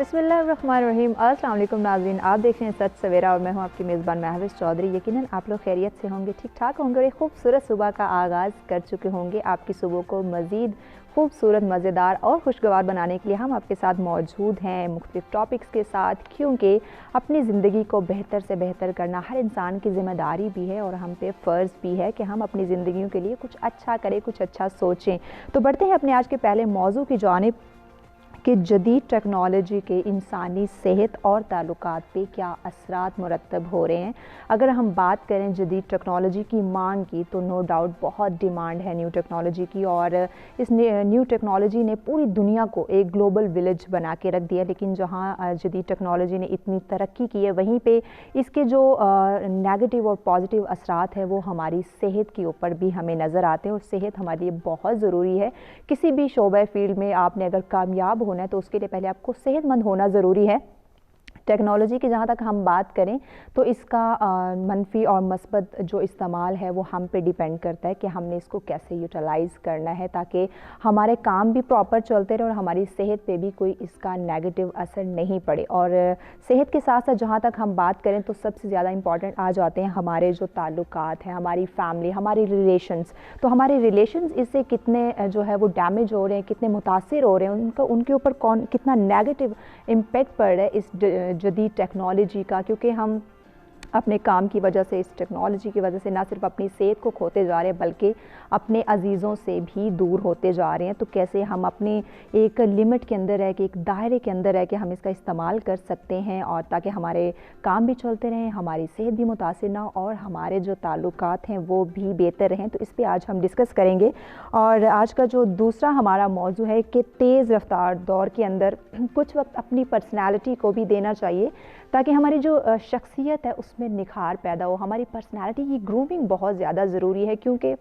बिस्मिल्लाहिर्रहमानिर्रहीम। अस्सलाम वालेकुम नाज़रीन, आप देख रहे हैं सच सवेरा और मैं हूं आपकी मेज़बान महविश चौधरी। यकीनन आप लोग खैरियत से होंगे, ठीक ठाक होंगे और एक खूबसूरत सुबह का आगाज़ कर चुके होंगे। आपकी सुबह को मज़ीद खूबसूरत, मज़ेदार और खुशगवार बनाने के लिए हम आपके साथ मौजूद हैं मुख्तलिफ टॉपिक्स के साथ, क्योंकि अपनी ज़िंदगी को बेहतर से बेहतर करना हर इंसान की ज़िम्मेदारी भी है और हम पे फ़र्ज़ भी है कि हम अपनी ज़िंदगियों के लिए कुछ अच्छा करें, कुछ अच्छा सोचें। तो बढ़ते हैं अपने आज के पहले मौजू की जानिब कि जदीद टेक्नोलॉजी के इंसानी सेहत और ताल्लुकात पे क्या असरात मुरतब हो रहे हैं। अगर हम बात करें जदीद टेक्नोलॉजी की मांग की, तो नो डाउट बहुत डिमांड है न्यू टेक्नोलॉजी की और इस न्यू टेक्नोलॉजी ने पूरी दुनिया को एक ग्लोबल विलेज बना के रख दिया। लेकिन जहाँ जदीद टेक्नोलॉजी ने इतनी तरक्की की है, वहीं पे इसके जो नेगेटिव और पॉजिटिव असरात हैं वो हमारी सेहत के ऊपर भी हमें नज़र आते हैं और सेहत हमारे लिए बहुत ज़रूरी है। किसी भी शोबे फील्ड में आपने अगर कामयाब होना है तो उसके लिए पहले आपको सेहतमंद होना ज़रूरी है। टेक्नोलॉजी की जहाँ तक हम बात करें तो इसका मनफी और मस्बत जो इस्तेमाल है वो हम पे डिपेंड करता है कि हमने इसको कैसे यूटिलाइज़ करना है ताकि हमारे काम भी प्रॉपर चलते रहे और हमारी सेहत पे भी कोई इसका नेगेटिव असर नहीं पड़े। और सेहत के साथ साथ जहाँ तक हम बात करें तो सबसे ज़्यादा इंपॉर्टेंट आ जाते हैं हमारे जो ताल्लुकात हैं, हमारी फैमिली, हमारी रिलेशंस। तो हमारे रिलेशंस इससे कितने जो है वो डैमेज हो रहे हैं, कितने मुतासिर हो रहे हैं, उनके ऊपर कौन कितना नेगेटिव इम्पेक्ट पड़ रहा है इस जदीद टेक्नोलॉजी का। क्योंकि हम अपने काम की वजह से, इस टेक्नोलॉजी की वजह से ना सिर्फ अपनी सेहत को खोते जा रहे हैं बल्कि अपने अजीज़ों से भी दूर होते जा रहे हैं। तो कैसे हम अपने एक लिमिट के अंदर रह के, एक दायरे के अंदर रह के हम इसका इस्तेमाल कर सकते हैं और ताकि हमारे काम भी चलते रहें, हमारी सेहत भी मुतासिर ना हो और हमारे जो ताल्लुकात हैं वो भी बेहतर रहें। तो इस पर आज हम डिस्कस करेंगे। और आज का जो दूसरा हमारा मौजू है कि तेज़ रफ्तार दौर के अंदर कुछ वक्त अपनी पर्सनैलिटी को भी देना चाहिए ताकि हमारी जो शख्सियत है उसमें निखार पैदा हो। हमारी पर्सनैलिटी की ग्रूमिंग बहुत ज़्यादा ज़रूरी है, क्योंकि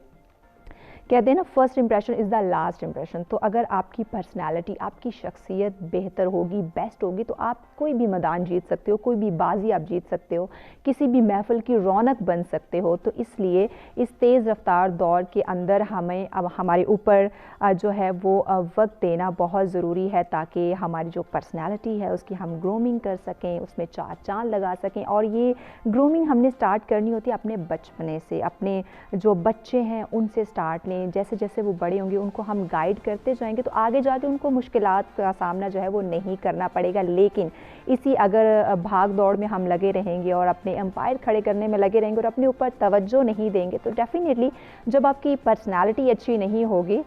कहते हैं ना, first impression is the last impression. तो अगर आपकी पर्सनैलिटी, आपकी शख्सियत बेहतर होगी, बेस्ट होगी, तो आप कोई भी मैदान जीत सकते हो, कोई भी बाजी आप जीत सकते हो, किसी भी महफिल की रौनक बन सकते हो। तो इसलिए इस तेज़ रफ्तार दौर के अंदर हमें अब हमारे ऊपर जो है वो वक्त देना बहुत ज़रूरी है ताकि हमारी जो पर्सनैलिटी है उसकी हम ग्रूमिंग कर सकें, उसमें चार चांद लगा सकें। और ये ग्रूमिंग हमने स्टार्ट करनी होती है अपने बचपने से। अपने जो बच्चे हैं उनसे स्टार्ट लें, जैसे जैसे वो बड़े होंगे उनको हम गाइड करते जाएंगे तो आगे जाके उनको मुश्किलात का सामना जो है वो नहीं करना पड़ेगा। लेकिन इसी अगर भाग दौड़ में हम लगे रहेंगे और अपने एम्पायर खड़े करने में लगे रहेंगे और अपने ऊपर तवज्जो नहीं देंगे तो डेफिनेटली जब आपकी पर्सनालिटी अच्छी नहीं होगी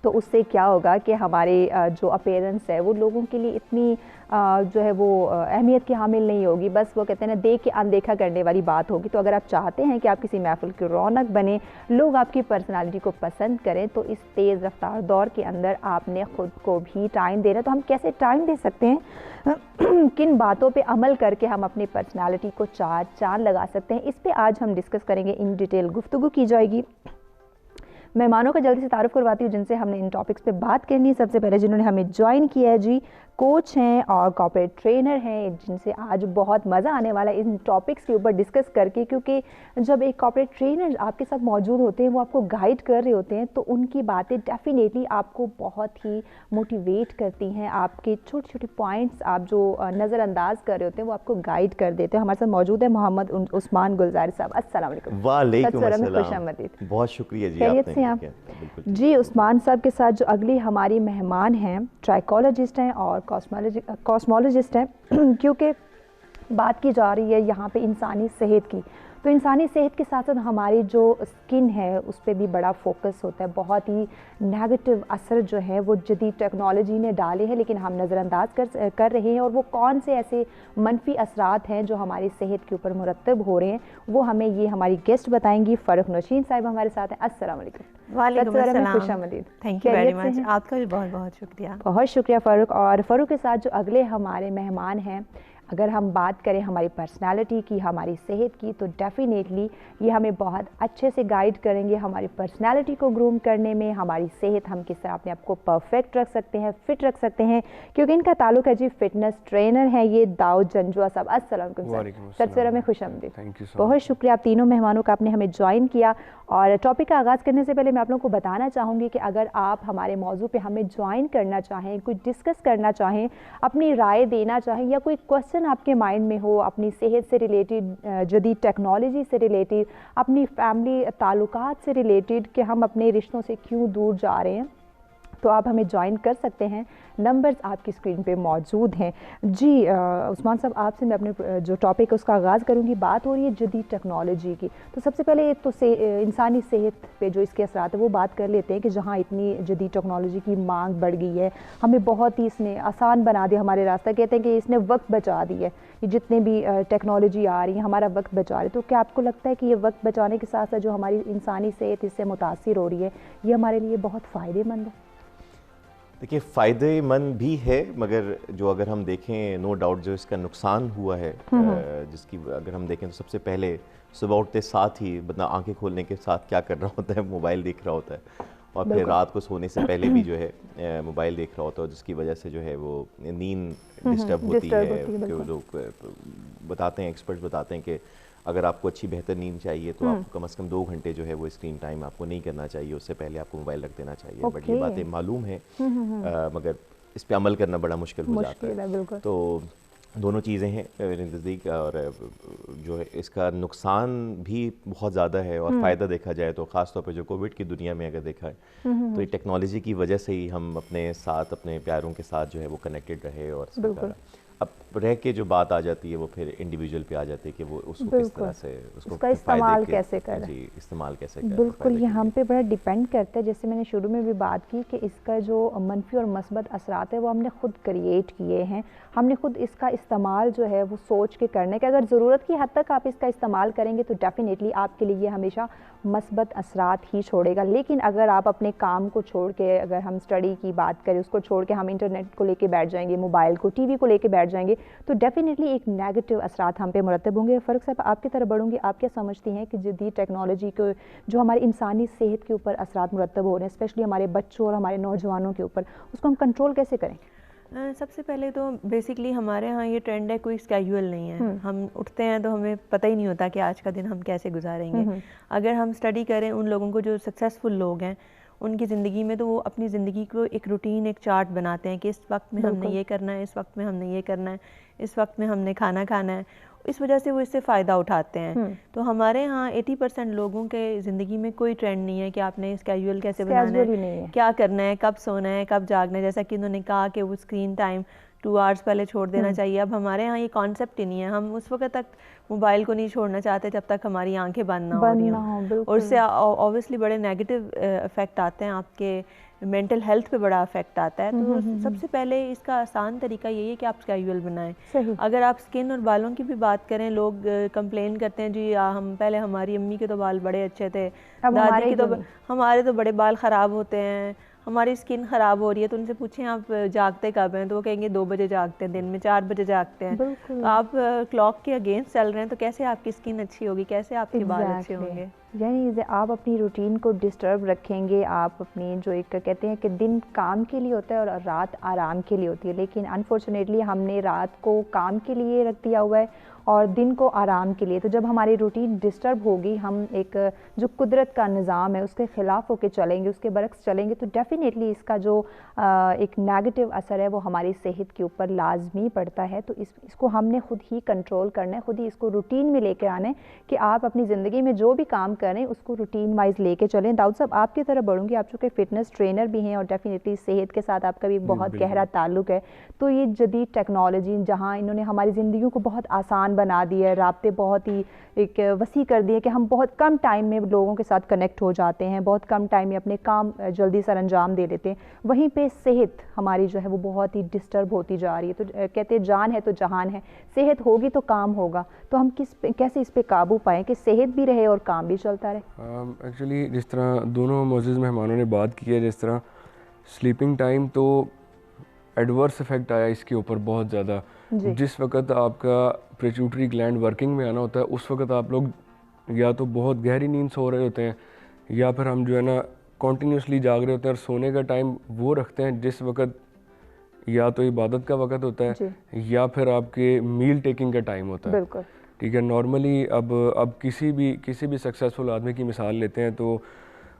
तो उससे क्या होगा कि हमारे जो अपीयरेंस है वो लोगों के लिए इतनी जो है वो अहमियत की हामिल नहीं होगी। बस वो कहते हैं ना, देख के अनदेखा करने वाली बात होगी। तो अगर आप चाहते हैं कि आप किसी महफिल की रौनक बने, लोग आपकी पर्सनालिटी को पसंद करें, तो इस तेज़ रफ्तार दौर के अंदर आपने ख़ुद को भी टाइम देना। तो हम कैसे टाइम दे सकते हैं, किन बातों पे अमल करके हम अपनी पर्सनालिटी को चार चांद लगा सकते हैं, इस पर आज हम डिस्कस करेंगे, इन डिटेल गुफ्तगू की जाएगी। मेहमानों का जल्दी से तारुफ करवाती हूँ जिनसे हमने इन टॉपिक्स पे बात करनी है। सबसे पहले जिन्होंने हमें ज्वाइन किया है जी, कोच हैं और कॉर्पोरेट ट्रेनर हैं, जिनसे आज बहुत मज़ा आने वाला है इन टॉपिक्स के ऊपर डिस्कस करके। क्योंकि जब एक कॉर्पोरेट ट्रेनर आपके साथ मौजूद होते हैं, वो आपको गाइड कर रहे होते हैं, तो उनकी बातें डेफिनेटली आपको बहुत ही मोटिवेट करती हैं। आपके छोटे छोटे पॉइंट्स आप जो नज़रअंदाज कर रहे होते हैं वो आपको गाइड कर देते हैं। हमारे साथ मौजूद है मोहम्मद उस्मान गुलजारी साहब। अस्सलाम वालेकुम। वालेकुम खुश अस्सलाम। आमदीद। बहुत शुक्रिया जी, खैरियत आपने से आप? बिल्कुल जी, उस्मान साहब के साथ जो अगली हमारी मेहमान हैं ट्राइकोलॉजिस्ट हैं और कॉस्मोलॉजिस्ट हैं। क्योंकि बात की जा रही है यहाँ पे इंसानी सेहत की, तो इंसानी सेहत के साथ साथ हमारी जो स्किन है उस पर भी बड़ा फोकस होता है। बहुत ही नेगेटिव असर जो है वो जदीद टेक्नोलॉजी ने डाले हैं, लेकिन हम नज़रअंदाज कर रहे हैं। और वो कौन से ऐसे मनफी असरात हैं जो हमारी सेहत के ऊपर मुरतब हो रहे हैं, वो हमें ये हमारी गेस्ट बताएंगी। फ़ारूक नौशीन साहिब हमारे साथ हैं। अस्सलाम वालेकुम। वालेकुम अस्सलाम। खुश आमदीद। Thank you very much. आपका भी बहुत बहुत शुक्रिया। बहुत शुक्रिया फ़ारूक। और फ़ारूक के साथ जो अगले हमारे मेहमान हैं अगर हम बात करें हमारी पर्सनालिटी की, हमारी सेहत की, तो डेफ़िनेटली ये हमें बहुत अच्छे से गाइड करेंगे हमारी पर्सनालिटी को ग्रूम करने में, हमारी सेहत, हम किस तरह अपने आप को परफेक्ट रख सकते हैं, फिट रख सकते हैं, क्योंकि इनका ताल्लुक है जी फिटनेस ट्रेनर हैं ये दाऊद जंजुआ साहब। अस्सलाम वालेकुम सर, सर में खुशामदीद। बहुत शुक्रिया आप तीनों मेहमानों का, आपने हमें ज्वाइन किया। और टॉपिक का आगाज़ करने से पहले मैं आप लोगों को बताना चाहूँगी कि अगर आप हमारे मौजू पे हमें ज्वाइन करना चाहें, कुछ डिस्कस करना चाहें, अपनी राय देना चाहें, या कोई क्वेश्चन आपके माइंड में हो अपनी सेहत से रिलेटेड, जदीद टेक्नोलॉजी से रिलेटेड, अपनी फैमिली ताल्लुकात से रिलेटेड कि हम अपने रिश्तों से क्यों दूर जा रहे हैं, तो आप हमें ज्वाइन कर सकते हैं। नंबर्स आपकी स्क्रीन पे मौजूद हैं जी। उस्मान साहब, आपसे मैं अपने जो टॉपिक है उसका आगाज़ करूंगी। बात हो रही है जदीद टेक्नोलॉजी की, तो सबसे पहले तो इंसानी सेहत पे जो इसके असरात है वो बात कर लेते हैं कि जहाँ इतनी जदीद टेक्नोलॉजी की मांग बढ़ गई है, हमें बहुत ही इसने आसान बना दिया हमारे रास्ता, कहते हैं कि इसने वक्त बचा दिया है। ये जितने भी टेक्नोलॉजी आ रही है हमारा वक्त बचा रही है, तो क्या आपको लगता है कि ये वक्त बचाने के साथ साथ जो हमारी इंसानी सेहत इससे मुतासिर हो रही है, ये हमारे लिए बहुत फ़ायदेमंद है? देखिए, फ़ायदेमंद भी है, मगर जो अगर हम देखें नो डाउट जो इसका नुकसान हुआ है, जिसकी अगर हम देखें तो सबसे पहले सुबह उठते साथ ही बंदा आंखें खोलने के साथ क्या कर रहा होता है, मोबाइल देख रहा होता है, और फिर रात को सोने से पहले भी जो है मोबाइल देख रहा होता है, जिसकी वजह से जो है वो नींद डिस्टर्ब होती है। लोग बताते हैं, एक्सपर्ट्स बताते हैं कि अगर आपको अच्छी बेहतर नींद चाहिए तो आपको कम से कम 2 घंटे जो है वो स्क्रीन टाइम आपको नहीं करना चाहिए, उससे पहले आपको मोबाइल रख देना चाहिए। बट ये बातें मालूम है, मगर इस पे अमल करना बड़ा मुश्किल हो जाता है। तो दोनों चीज़ें हैं मेरे नज़दीक, और जो है इसका नुकसान भी बहुत ज़्यादा है, और फ़ायदा देखा जाए तो ख़ास तौर पे जो कोविड की दुनिया में अगर देखा है तो ये टेक्नोलॉजी की वजह से ही हम अपने साथ, अपने प्यारों के साथ जो है वो कनेक्टेड रहे। और अब रह के जो बात आ जाती है वो फिर इंडिविजुअल पे आ जाती है कि वो उसको किस तरह से उसका इस्तेमाल कैसे करें। जी, इस्तेमाल कैसे करें। बिल्कुल, ये हम पे बड़ा डिपेंड करता है। जैसे मैंने शुरू में भी बात की कि इसका जो मनफी और मस्बत असरात है वो हमने खुद क्रिएट किए हैं, हमने खुद इसका इस्तेमाल जो है वो सोच के करने के, अगर ज़रूरत की हद तक आप इसका इस्तेमाल करेंगे तो डेफ़िनेटली आपके लिए हमेशा मस्बत असरात ही छोड़ेगा। लेकिन अगर आप अपने काम को छोड़ के, अगर हम स्टडी की बात करें उसको छोड़ के हम इंटरनेट को लेके बैठ जाएंगे, मोबाइल को, टीवी को लेके बैठ जाएंगे, तो डेफिनेटली एक नेगेटिव असरात हम पे मुरतब होंगे। फ़ारूक साहब, आपकी तरफ बढ़ूंगी, आप क्या समझती हैं कि जदीद टेक्नोलॉजी को जो हमारी इंसानी सेहत के ऊपर असरात मुरतब हो रहे हैं, स्पेशली हमारे बच्चों और हमारे नौजवानों के ऊपर, उसको हम कंट्रोल कैसे करें? सबसे पहले तो बेसिकली हमारे यहाँ ये ट्रेंड है, कोई स्केड्यूल नहीं है। हम उठते हैं तो हमें पता ही नहीं होता कि आज का दिन हम कैसे गुजारेंगे। अगर हम स्टडी करें उन लोगों को जो सक्सेसफुल लोग हैं उनकी ज़िंदगी में, तो वो अपनी ज़िंदगी को एक रूटीन, एक चार्ट बनाते हैं कि इस वक्त में हमने ये करना है, इस वक्त में हमने ये करना है, इस वक्त में हमने खाना खाना है। इस वजह से वो इससे फ़ायदा उठाते हैं। तो हमारे यहाँ 80% लोगों के ज़िंदगी में कोई ट्रेंड नहीं है कि आपने स्केड्यूल कैसे बनाना है, क्या करना है, कब सोना है, कब जागना है। जैसा कि उन्होंने कहा कि वो स्क्रीन टाइम 2 आवर्स पहले छोड़ देना चाहिए। अब हमारे यहाँ ये कॉन्सेप्ट ही नहीं है। हम उस वक्त तक मोबाइल को नहीं छोड़ना चाहते जब तक हमारी आंखें बंद ना हो रही हों, और उससे ऑब्वियसली बड़े नेगेटिव इफ़ेक्ट आते हैं, आपके मेंटल हेल्थ पे बड़ा इफेक्ट आता है। तो सबसे पहले इसका आसान तरीका यही है कि आप स्केड्यूल बनाएं। अगर आप स्किन और बालों की भी बात करें, लोग कंप्लेन करते हैं जी हम पहले, हमारी अम्मी के तो बाल बड़े अच्छे थे, दादी के तो, हमारे तो बड़े बाल ख़राब होते हैं, हमारी स्किन ख़राब हो रही है। तो उनसे पूछें आप जागते कब हैं, तो वो कहेंगे 2 बजे जागते हैं, दिन में 4 बजे जागते हैं। तो आप क्लॉक के अगेंस्ट चल रहे हैं, तो कैसे आपकी स्किन अच्छी होगी, कैसे आपके बाल अच्छे होंगे? यानी आप अपनी रूटीन को डिस्टर्ब रखेंगे, आप अपनी जो एक कहते हैं कि दिन काम के लिए होता है और रात आराम के लिए होती है, लेकिन अनफॉर्चुनेटली हमने रात को काम के लिए रख दिया हुआ है और दिन को आराम के लिए। तो जब हमारी रूटीन डिस्टर्ब होगी, हम एक जो कुदरत का निज़ाम है उसके ख़िलाफ़ होकर चलेंगे, उसके बरक्स चलेंगे, तो डेफ़िनेटली इसका जो एक नेगेटिव असर है वो हमारी सेहत के ऊपर लाजमी पड़ता है। तो इसको हमने ख़ुद ही कंट्रोल करना है, ख़ुद ही इसको रूटीन में लेकर आना है कि आप अपनी ज़िंदगी में जो भी काम करें उसको रूटीन वाइज लेके चलें। दाऊद साहब, आपकी तरफ बढ़ूंगी, आप चूँकि फ़िटनेस ट्रेनर भी हैं और डेफिनेटली सेहत के साथ आपका भी बहुत गहरा ताल्लुक है, तो ये जदीद टेक्नोलॉजी जहाँ इन्होंने हमारी ज़िंदगी को बहुत आसान बना दिया है, राब्ते बहुत ही एक वसी कर दिए कि हम बहुत कम टाइम में लोगों के साथ कनेक्ट हो जाते हैं, बहुत कम टाइम में अपने काम जल्दी सर अंजाम दे देते हैं। वहीं पे सेहत हमारी जो है वो बहुत ही डिस्टर्ब होती जा रही है। तो कहते हैं जान है तो जहान है, सेहत होगी तो काम होगा। तो हम कैसे इस पे काबू पाएँ कि सेहत भी रहे और काम भी चलता रहे? एक्चुअली जिस तरह दोनों मोअज़्ज़िज़ मेहमानों ने बात की है, जिस तरह स्लीपिंग टाइम, तो एडवर्स इफ़ेक्ट आया इसके ऊपर बहुत ज़्यादा। जी। जिस वक्त आपका पिट्यूटरी ग्लैंड वर्किंग में आना होता है उस वक्त आप लोग या तो बहुत गहरी नींद सो रहे होते हैं, या फिर हम जो है ना कॉन्टीन्यूसली जाग रहे होते हैं और सोने का टाइम वो रखते हैं जिस वक्त या तो इबादत का वक्त होता है जी। या फिर आपके मील टेकिंग का टाइम होता है। बिल्कुल। ठीक है, नॉर्मली अब किसी भी सक्सेसफुल आदमी की मिसाल लेते हैं तो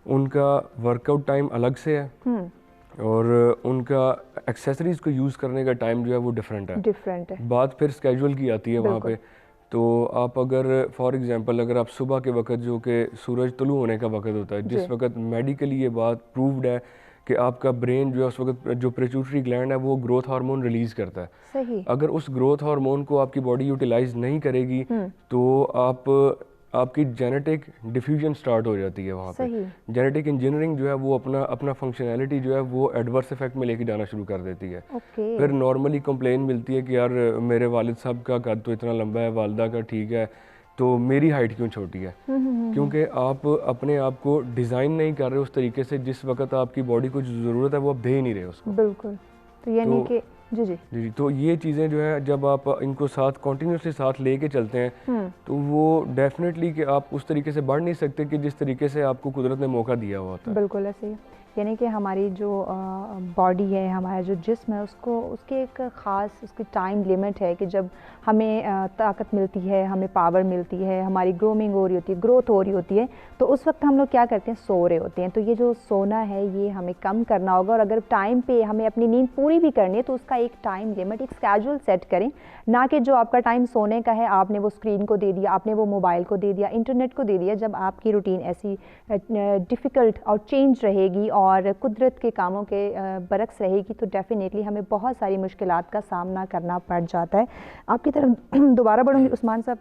उनका वर्कआउट टाइम अलग से है और उनका एक्सेसरीज़ को यूज़ करने का टाइम जो है वो डिफरेंट है। बात फिर स्केजुअल की आती है वहाँ पे। तो आप अगर फॉर एग्जांपल अगर आप सुबह के वक्त जो कि सूरज तुलू होने का वक्त होता है, जिस वक्त मेडिकली ये बात प्रूव्ड है कि आपका ब्रेन जो है उस वक्त जो पिट्यूटरी ग्लैंड है वो ग्रोथ हार्मोन रिलीज़ करता है। सही। अगर उस ग्रोथ हार्मोन को आपकी बॉडी यूटिलाइज नहीं करेगी तो आपकी जेनेटिक डिफ्यूजन स्टार्ट हो जाती है वहाँ पे। जेनेटिक इंजीनियरिंग जो है वो अपना फंक्शनैलिटी जो है वो एडवर्स इफेक्ट में लेके जाना शुरू कर देती है। फिर नॉर्मली कंप्लेन मिलती है कि यार मेरे वालिद साहब का कद तो इतना लंबा है, वालदा का ठीक है, तो मेरी हाइट क्यों छोटी है? क्योंकि आप अपने आप को डिज़ाइन नहीं कर रहे उस तरीके से जिस वक्त आपकी बॉडी को जो ज़रूरत है वो आप दे ही नहीं रहे उसको। बिल्कुल। तो यानी कि जी, तो ये चीज़ें जो है जब आप इनको साथ कॉन्टीन्यूसली साथ लेके चलते हैं तो वो डेफिनेटली कि आप उस तरीके से बढ़ नहीं सकते कि जिस तरीके से आपको कुदरत ने मौका दिया हुआ होता है। बिल्कुल ऐसे ही। यानी कि हमारी जो बॉडी है, हमारा जो जिस्म है, उसको उसकी एक ख़ास उसकी टाइम लिमिट है कि जब हमें ताकत मिलती है, हमें पावर मिलती है, हमारी ग्रोमिंग हो रही होती है, ग्रोथ हो रही होती है, तो उस वक्त हम लोग क्या करते हैं, सो रहे होते हैं। तो ये जो सोना है ये हमें कम करना होगा और अगर टाइम पे हमें अपनी नींद पूरी भी करनी है तो उसका एक टाइम लिमिट, एक स्केड्यूल सेट करें, ना कि जो आपका टाइम सोने का है आपने वो स्क्रीन को दे दिया, आपने वो मोबाइल को दे दिया, इंटरनेट को दे दिया। जब आपकी रूटीन ऐसी डिफ़िकल्ट और चेंज रहेगी और कुदरत के कामों के बरक्स रहेगी तो डेफ़िनेटली हमें बहुत सारी मुश्किलात का सामना करना पड़ जाता है। आपकी तरफ दोबारा बढ़ूँगी उस्मान साहब।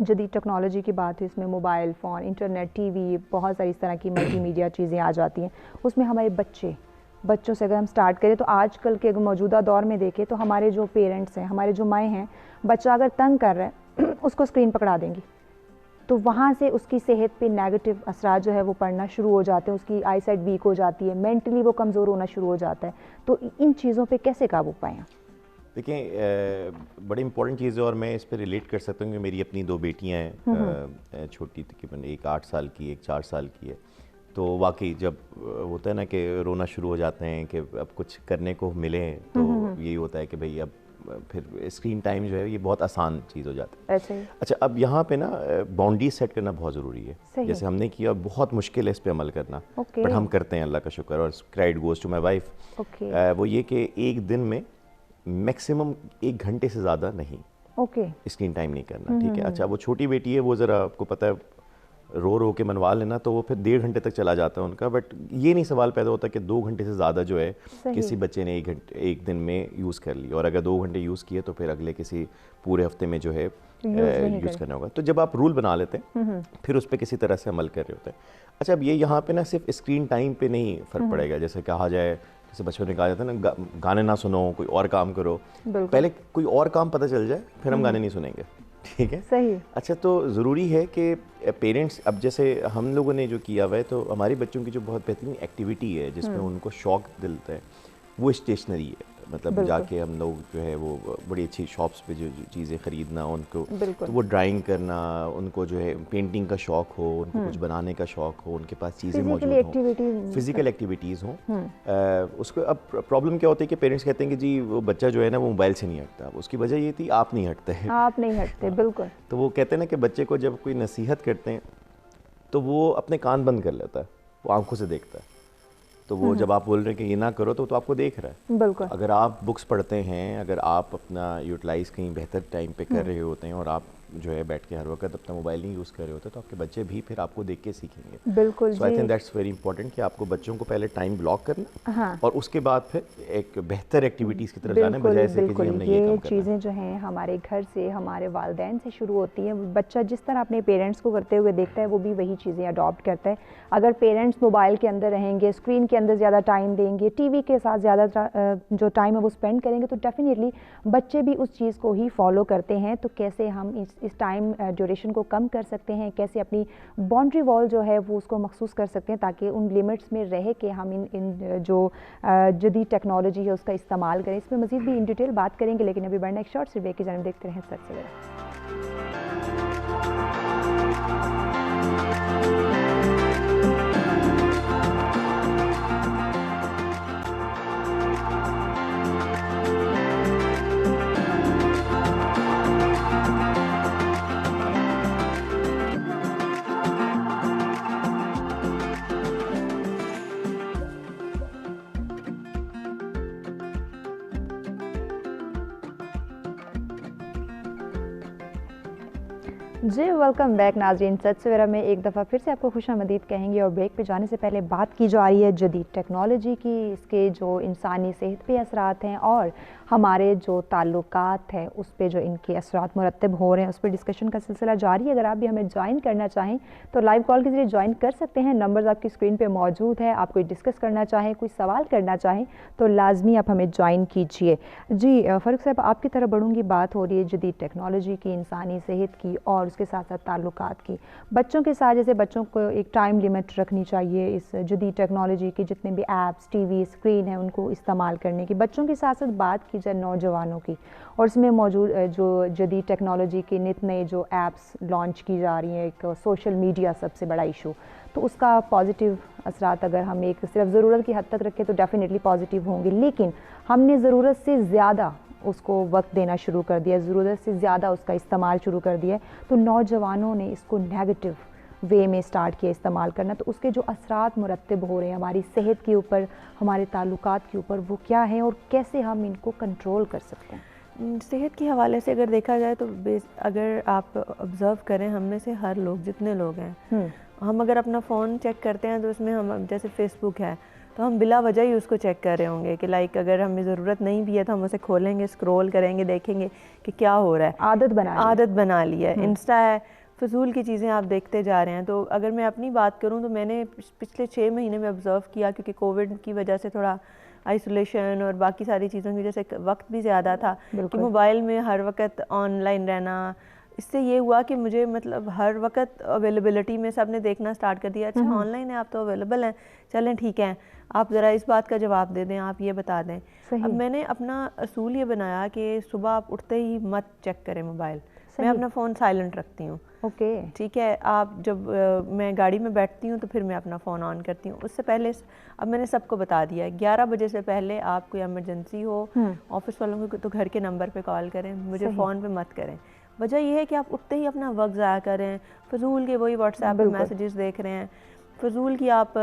जदीद टेक्नोलॉजी की बात है, इसमें मोबाइल फ़ोन, इंटरनेट, टीवी, बहुत सारी इस तरह की मल्टीमीडिया चीज़ें आ जाती हैं। उसमें हमारे बच्चों से अगर हम स्टार्ट करें तो आजकल के मौजूदा दौर में देखें तो हमारे जो पेरेंट्स हैं, हमारे जो माएँ हैं, बच्चा अगर तंग कर रहा है उसको स्क्रीन पकड़ा देंगी, तो वहाँ से उसकी सेहत पे नेगेटिव असरात जो है वो पड़ना शुरू हो जाते हैं, उसकी आई साइट वीक हो जाती है, मेंटली वो कमज़ोर होना शुरू हो जाता है। तो इन चीज़ों पे कैसे काबू पाएँ? देखिए, बड़ी इंपॉर्टेंट चीज़ है और मैं इस पर रिलेट कर सकता हूँ कि मेरी अपनी 2 बेटियाँ हैं, छोटी तकरीबन एक 8 साल की, एक 4 साल की है। तो वाकई जब होता है ना कि रोना शुरू हो जाते हैं कि अब कुछ करने को मिले तो यही होता है कि भाई अब फिर स्क्रीन टाइम जो है ये बहुत आसान चीज़ हो जाती है। अच्छा, अब यहाँ पे ना बाउंड्रीज सेट करना बहुत ज़रूरी है। जैसे हमने किया, बहुत मुश्किल है इस पे अमल करना, बट हम करते हैं, अल्लाह का शुक्र। और credit goes to my wife. वो ये कि एक दिन में मैक्सिमम 1 घंटे से ज़्यादा नहीं स्क्रीन टाइम नहीं करना, ठीक है। अच्छा, वो छोटी बेटी है, वो ज़रा आपको पता है रो के मनवा लेना तो वो फिर 1.5 घंटे तक चला जाता है उनका। बट ये नहीं सवाल पैदा होता कि 2 घंटे से ज़्यादा जो है किसी बच्चे ने एक दिन में यूज़ कर लिया, और अगर 2 घंटे यूज़ किए तो फिर अगले किसी पूरे हफ्ते में जो है यूज़ करना होगा। तो जब आप रूल बना लेते हैं फिर उस पर किसी तरह से अमल कर रहे होते हैं। अच्छा, अब ये यहाँ पे ना सिर्फ स्क्रीन टाइम पे नहीं फ़र्क पड़ेगा। जैसे कहा जाए, जैसे बचपन में कहा जाता है ना, गाने ना सुनो, कोई और काम करो। पहले कोई और काम पता चल जाए फिर हम गाने नहीं सुनेंगे, ठीक है। सही। अच्छा, तो ज़रूरी है कि पेरेंट्स, अब जैसे हम लोगों ने जो किया हुआ है, तो हमारे बच्चों की जो बहुत बेहतरीन एक्टिविटी है जिसमें उनको शौक दिलता है वो स्टेशनरी है। मतलब जाके हम लोग जो है वो बड़ी अच्छी शॉप्स पे जो चीज़ें ख़रीदना, उनको तो वो ड्राइंग करना, उनको जो है पेंटिंग का शौक़ हो, उनको कुछ बनाने का शौक़ हो, उनके पास चीज़ें मौजूद हों, फिज़िकल एक्टिविटीज़ हों। उसको अब प्रॉब्लम क्या होती है कि पेरेंट्स कहते हैं कि जी वो बच्चा जो है ना वो मोबाइल से नहीं हटता। उसकी वजह ये थी आप नहीं हटते। बिल्कुल। तो वो कहते हैं ना कि बच्चे को जब कोई नसीहत करते हैं तो वो अपने कान बंद कर लेता है, वो आंखों से देखता है। तो वो जब आप बोल रहे हैं कि ये ना करो तो आपको देख रहा है। बिल्कुल। अगर आप बुक्स पढ़ते हैं, अगर आप अपना यूटिलाइज़ कहीं बेहतर टाइम पे कर रहे होते हैं और आप जो है बैठ के हर वक्त अपना मोबाइल नहीं यूज़ कर रहे होते तो आपके बच्चे भी फिर आपको देख के सीखेंगे। बिल्कुल। So I think that's very important कि आपको बच्चों को पहले टाइम ब्लॉक करना और उसके बाद फिर एक बेहतर एक्टिविटीज़ की तरफ जाना, बजाय से कि जी हमने ये काम करना। चीज़ें जो हैं हमारे घर से, हमारे वालिदैन से शुरू होती हैं। बच्चा जिस तरह अपने पेरेंट्स को करते हुए देखता है वो भी वही चीज़ें अडॉप्ट करता है। अगर पेरेंट्स मोबाइल के अंदर रहेंगे, स्क्रीन के अंदर ज़्यादा टाइम देंगे, टीवी के साथ ज़्यादा जो टाइम है वो स्पेंड करेंगे, तो डेफिनेटली बच्चे भी उस चीज़ को ही फॉलो करते हैं। तो कैसे हम इस टाइम ड्यूरेशन को कम कर सकते हैं, कैसे अपनी बाउंड्री वॉल जो है वो उसको महसूस कर सकते हैं ताकि उन लिमिट्स में रह के हम इन जो जदीद टेक्नोलॉजी है उसका इस्तेमाल करें। इस पर मज़ीद भी इन डिटेल बात करेंगे, लेकिन अभी बढ़ना एक शॉर्ट से ब्रेक की जानिब देखते रहें सच सवेरा। जी वेलकम बैक नाज़रीन, सच सवेरा में एक दफ़ा फिर से आपको खुशामदीद कहेंगे। और ब्रेक पे जाने से पहले बात की जा रही है जदीद टेक्नोलॉजी की, इसके जो इंसानी सेहत पे असरात हैं और हमारे जो ताल्लुकात हैं उस पे जो इनके असरात मुरतब हो रहे हैं, उस पर डिस्कशन का सिलसिला जारी है। अगर आप भी हमें ज्वाइन करना चाहें तो लाइव कॉल के ज़रिए ज्वाइन कर सकते हैं। नंबर्स आपकी स्क्रीन पर मौजूद है। आप कोई डिस्कस करना चाहें, कोई सवाल करना चाहें तो लाजमी आप हमें ज्वाइन कीजिए। जी फ़ारूक साहब, आपकी तरफ बढ़ूँगी। बात हो रही है जदीद टेक्नोलॉजी की, इंसानी सेहत की और उसके साथ साथ ताल्लुकात की। बच्चों के साथ जैसे बच्चों को एक टाइम लिमिट रखनी चाहिए इस जदीद टेक्नोलॉजी के जितने भी ऐप्स, टीवी, स्क्रीन है उनको इस्तेमाल करने की। बच्चों के साथ साथ बात की जाए नौजवानों की, और इसमें मौजूद जो जदीद टेक्नोलॉजी के नित नए जो ऐप्स लॉन्च की जा रही हैं, एक सोशल मीडिया सबसे बड़ा इशू, तो उसका पॉजिटिव असरात अगर हम एक सिर्फ ज़रूरत की हद तक रखें तो डेफिनेटली पॉजिटिव होंगे, लेकिन हमने ज़रूरत से ज़्यादा उसको वक्त देना शुरू कर दिया, ज़रूरत से ज़्यादा उसका इस्तेमाल शुरू कर दिया, तो नौजवानों ने इसको नेगेटिव वे में स्टार्ट किया इस्तेमाल करना। तो उसके जो असरात मुरतब हो रहे हैं हमारी सेहत के ऊपर, हमारे ताल्लुकात के ऊपर, वो क्या है और कैसे हम इनको कंट्रोल कर सकते हैं? सेहत के हवाले से अगर देखा जाए तो अगर आप ऑब्ज़र्व करें, हम में से हर लोग, जितने लोग हैं, हम अगर अपना फ़ोन चेक करते हैं तो उसमें हम जैसे फेसबुक है तो हम बिला वजह ही उसको चेक कर रहे होंगे कि लाइक अगर हमें ज़रूरत नहीं भी है तो हम उसे खोलेंगे, स्क्रॉल करेंगे, देखेंगे कि क्या हो रहा है। आदत बना ली है। इंस्टा है, फजूल की चीज़ें आप देखते जा रहे हैं। तो अगर मैं अपनी बात करूं तो मैंने पिछले 6 महीने में ऑब्ज़र्व किया, क्योंकि कोविड की वजह से थोड़ा आइसोलेशन और बाकी सारी चीज़ों की वजह से वक्त भी ज़्यादा था कि मोबाइल में हर वक्त ऑनलाइन रहना, इससे ये हुआ कि मुझे मतलब हर वक्त अवेलेबिलिटी में सबने देखना स्टार्ट कर दिया, अच्छा ऑनलाइन है आप तो अवेलेबल हैं, चलें ठीक है, आप ज़रा इस बात का जवाब दे दें, आप ये बता दें। अब मैंने अपना असूल ये बनाया कि सुबह आप उठते ही मत चेक करें मोबाइल। मैं अपना फ़ोन साइलेंट रखती हूँ। ओके, ठीक है। आप जब मैं गाड़ी में बैठती हूँ तो फिर मैं अपना फ़ोन ऑन करती हूँ। उससे पहले अब मैंने सबको बता दिया है 11 बजे से पहले आप कोई एमरजेंसी हो ऑफिस वालों को तो घर के नंबर पे कॉल करें, मुझे फ़ोन पे मत करें। वजह यह है कि आप उठते ही अपना वक्त ज़ाया करें, फजूल के वही व्हाट्सएप पे मैसेजेस देख रहे हैं, फजूल की आप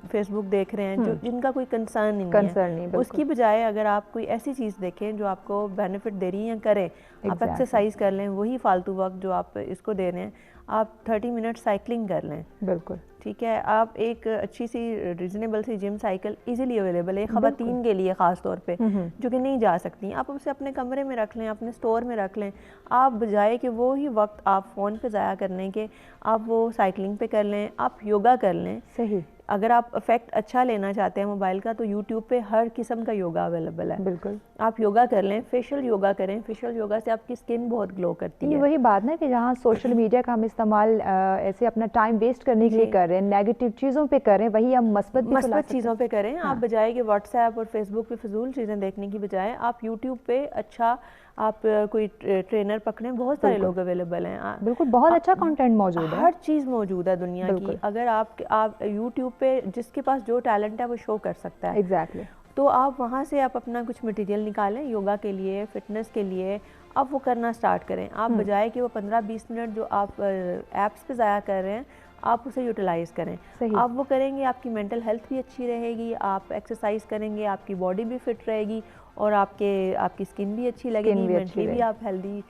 फेसबुक देख रहे हैं जो जिनका कोई कंसर्न नहीं है। उसकी बजाय अगर आप कोई ऐसी चीज़ देखें जो आपको बेनिफिट दे रही है, करें। आप एक्सरसाइज कर लें, वही फालतू वक्त जो आप इसको दे रहे हैं, आप 30 मिनट साइकिलिंग कर लें। बिल्कुल ठीक है। आप एक अच्छी सी रीजनेबल सी जिम साइकिल इजीली अवेलेबल है ख़वातीन के लिए ख़ास तौर पे जो कि नहीं जा सकती, आप उसे अपने कमरे में रख लें, अपने स्टोर में रख लें। आप बजाय कि वो ही वक्त आप फ़ोन पे ज़ाया करने के, आप वो साइकिलिंग पे कर लें, आप योगा कर लें। सही। अगर आप इफेक्ट अच्छा लेना चाहते हैं मोबाइल का तो यूट्यूब पे हर किस्म का योगा अवेलेबल है। बिल्कुल, आप योगा कर लें, फेशियल योगा करें। फेशियल योगा से आपकी स्किन बहुत ग्लो करती है। वही बात ना कि जहाँ सोशल मीडिया का हम इस्तेमाल ऐसे अपना टाइम वेस्ट करने के लिए कर रहे हैं, नेगेटिव चीज़ों पे कर रहे हैं, वही हम मस्बत चीज़ों पे करें। आप बजाय कि व्हाट्सएप और फेसबुक पे फजूल चीज़ें देखने की बजाय आप यूट्यूब पे अच्छा आप कोई ट्रेनर पकड़ें, बहुत सारे लोग अवेलेबल हैं। बिल्कुल, बहुत अच्छा कंटेंट मौजूद है, हर चीज़ मौजूद है दुनिया की। अगर आप यूट्यूब पे जिसके पास जो टैलेंट है वो शो कर सकता है। एग्जैक्टली। तो आप वहाँ से आप अपना कुछ मटेरियल निकालें योगा के लिए, फिटनेस के लिए, आप वो करना स्टार्ट करें। आप बजाय कि वो 15-20 मिनट जो आप ऐप्स पे ज़ाया कर रहे हैं, आप उसे यूटिलाइज़ करें। आप वो करेंगे, आपकी मेंटल हेल्थ भी अच्छी रहेगी, आप एक्सरसाइज करेंगे, आपकी बॉडी भी फिट रहेगी और आपकी स्किन भी अच्छी लगेगी, मेंटली भी आप हेल्दी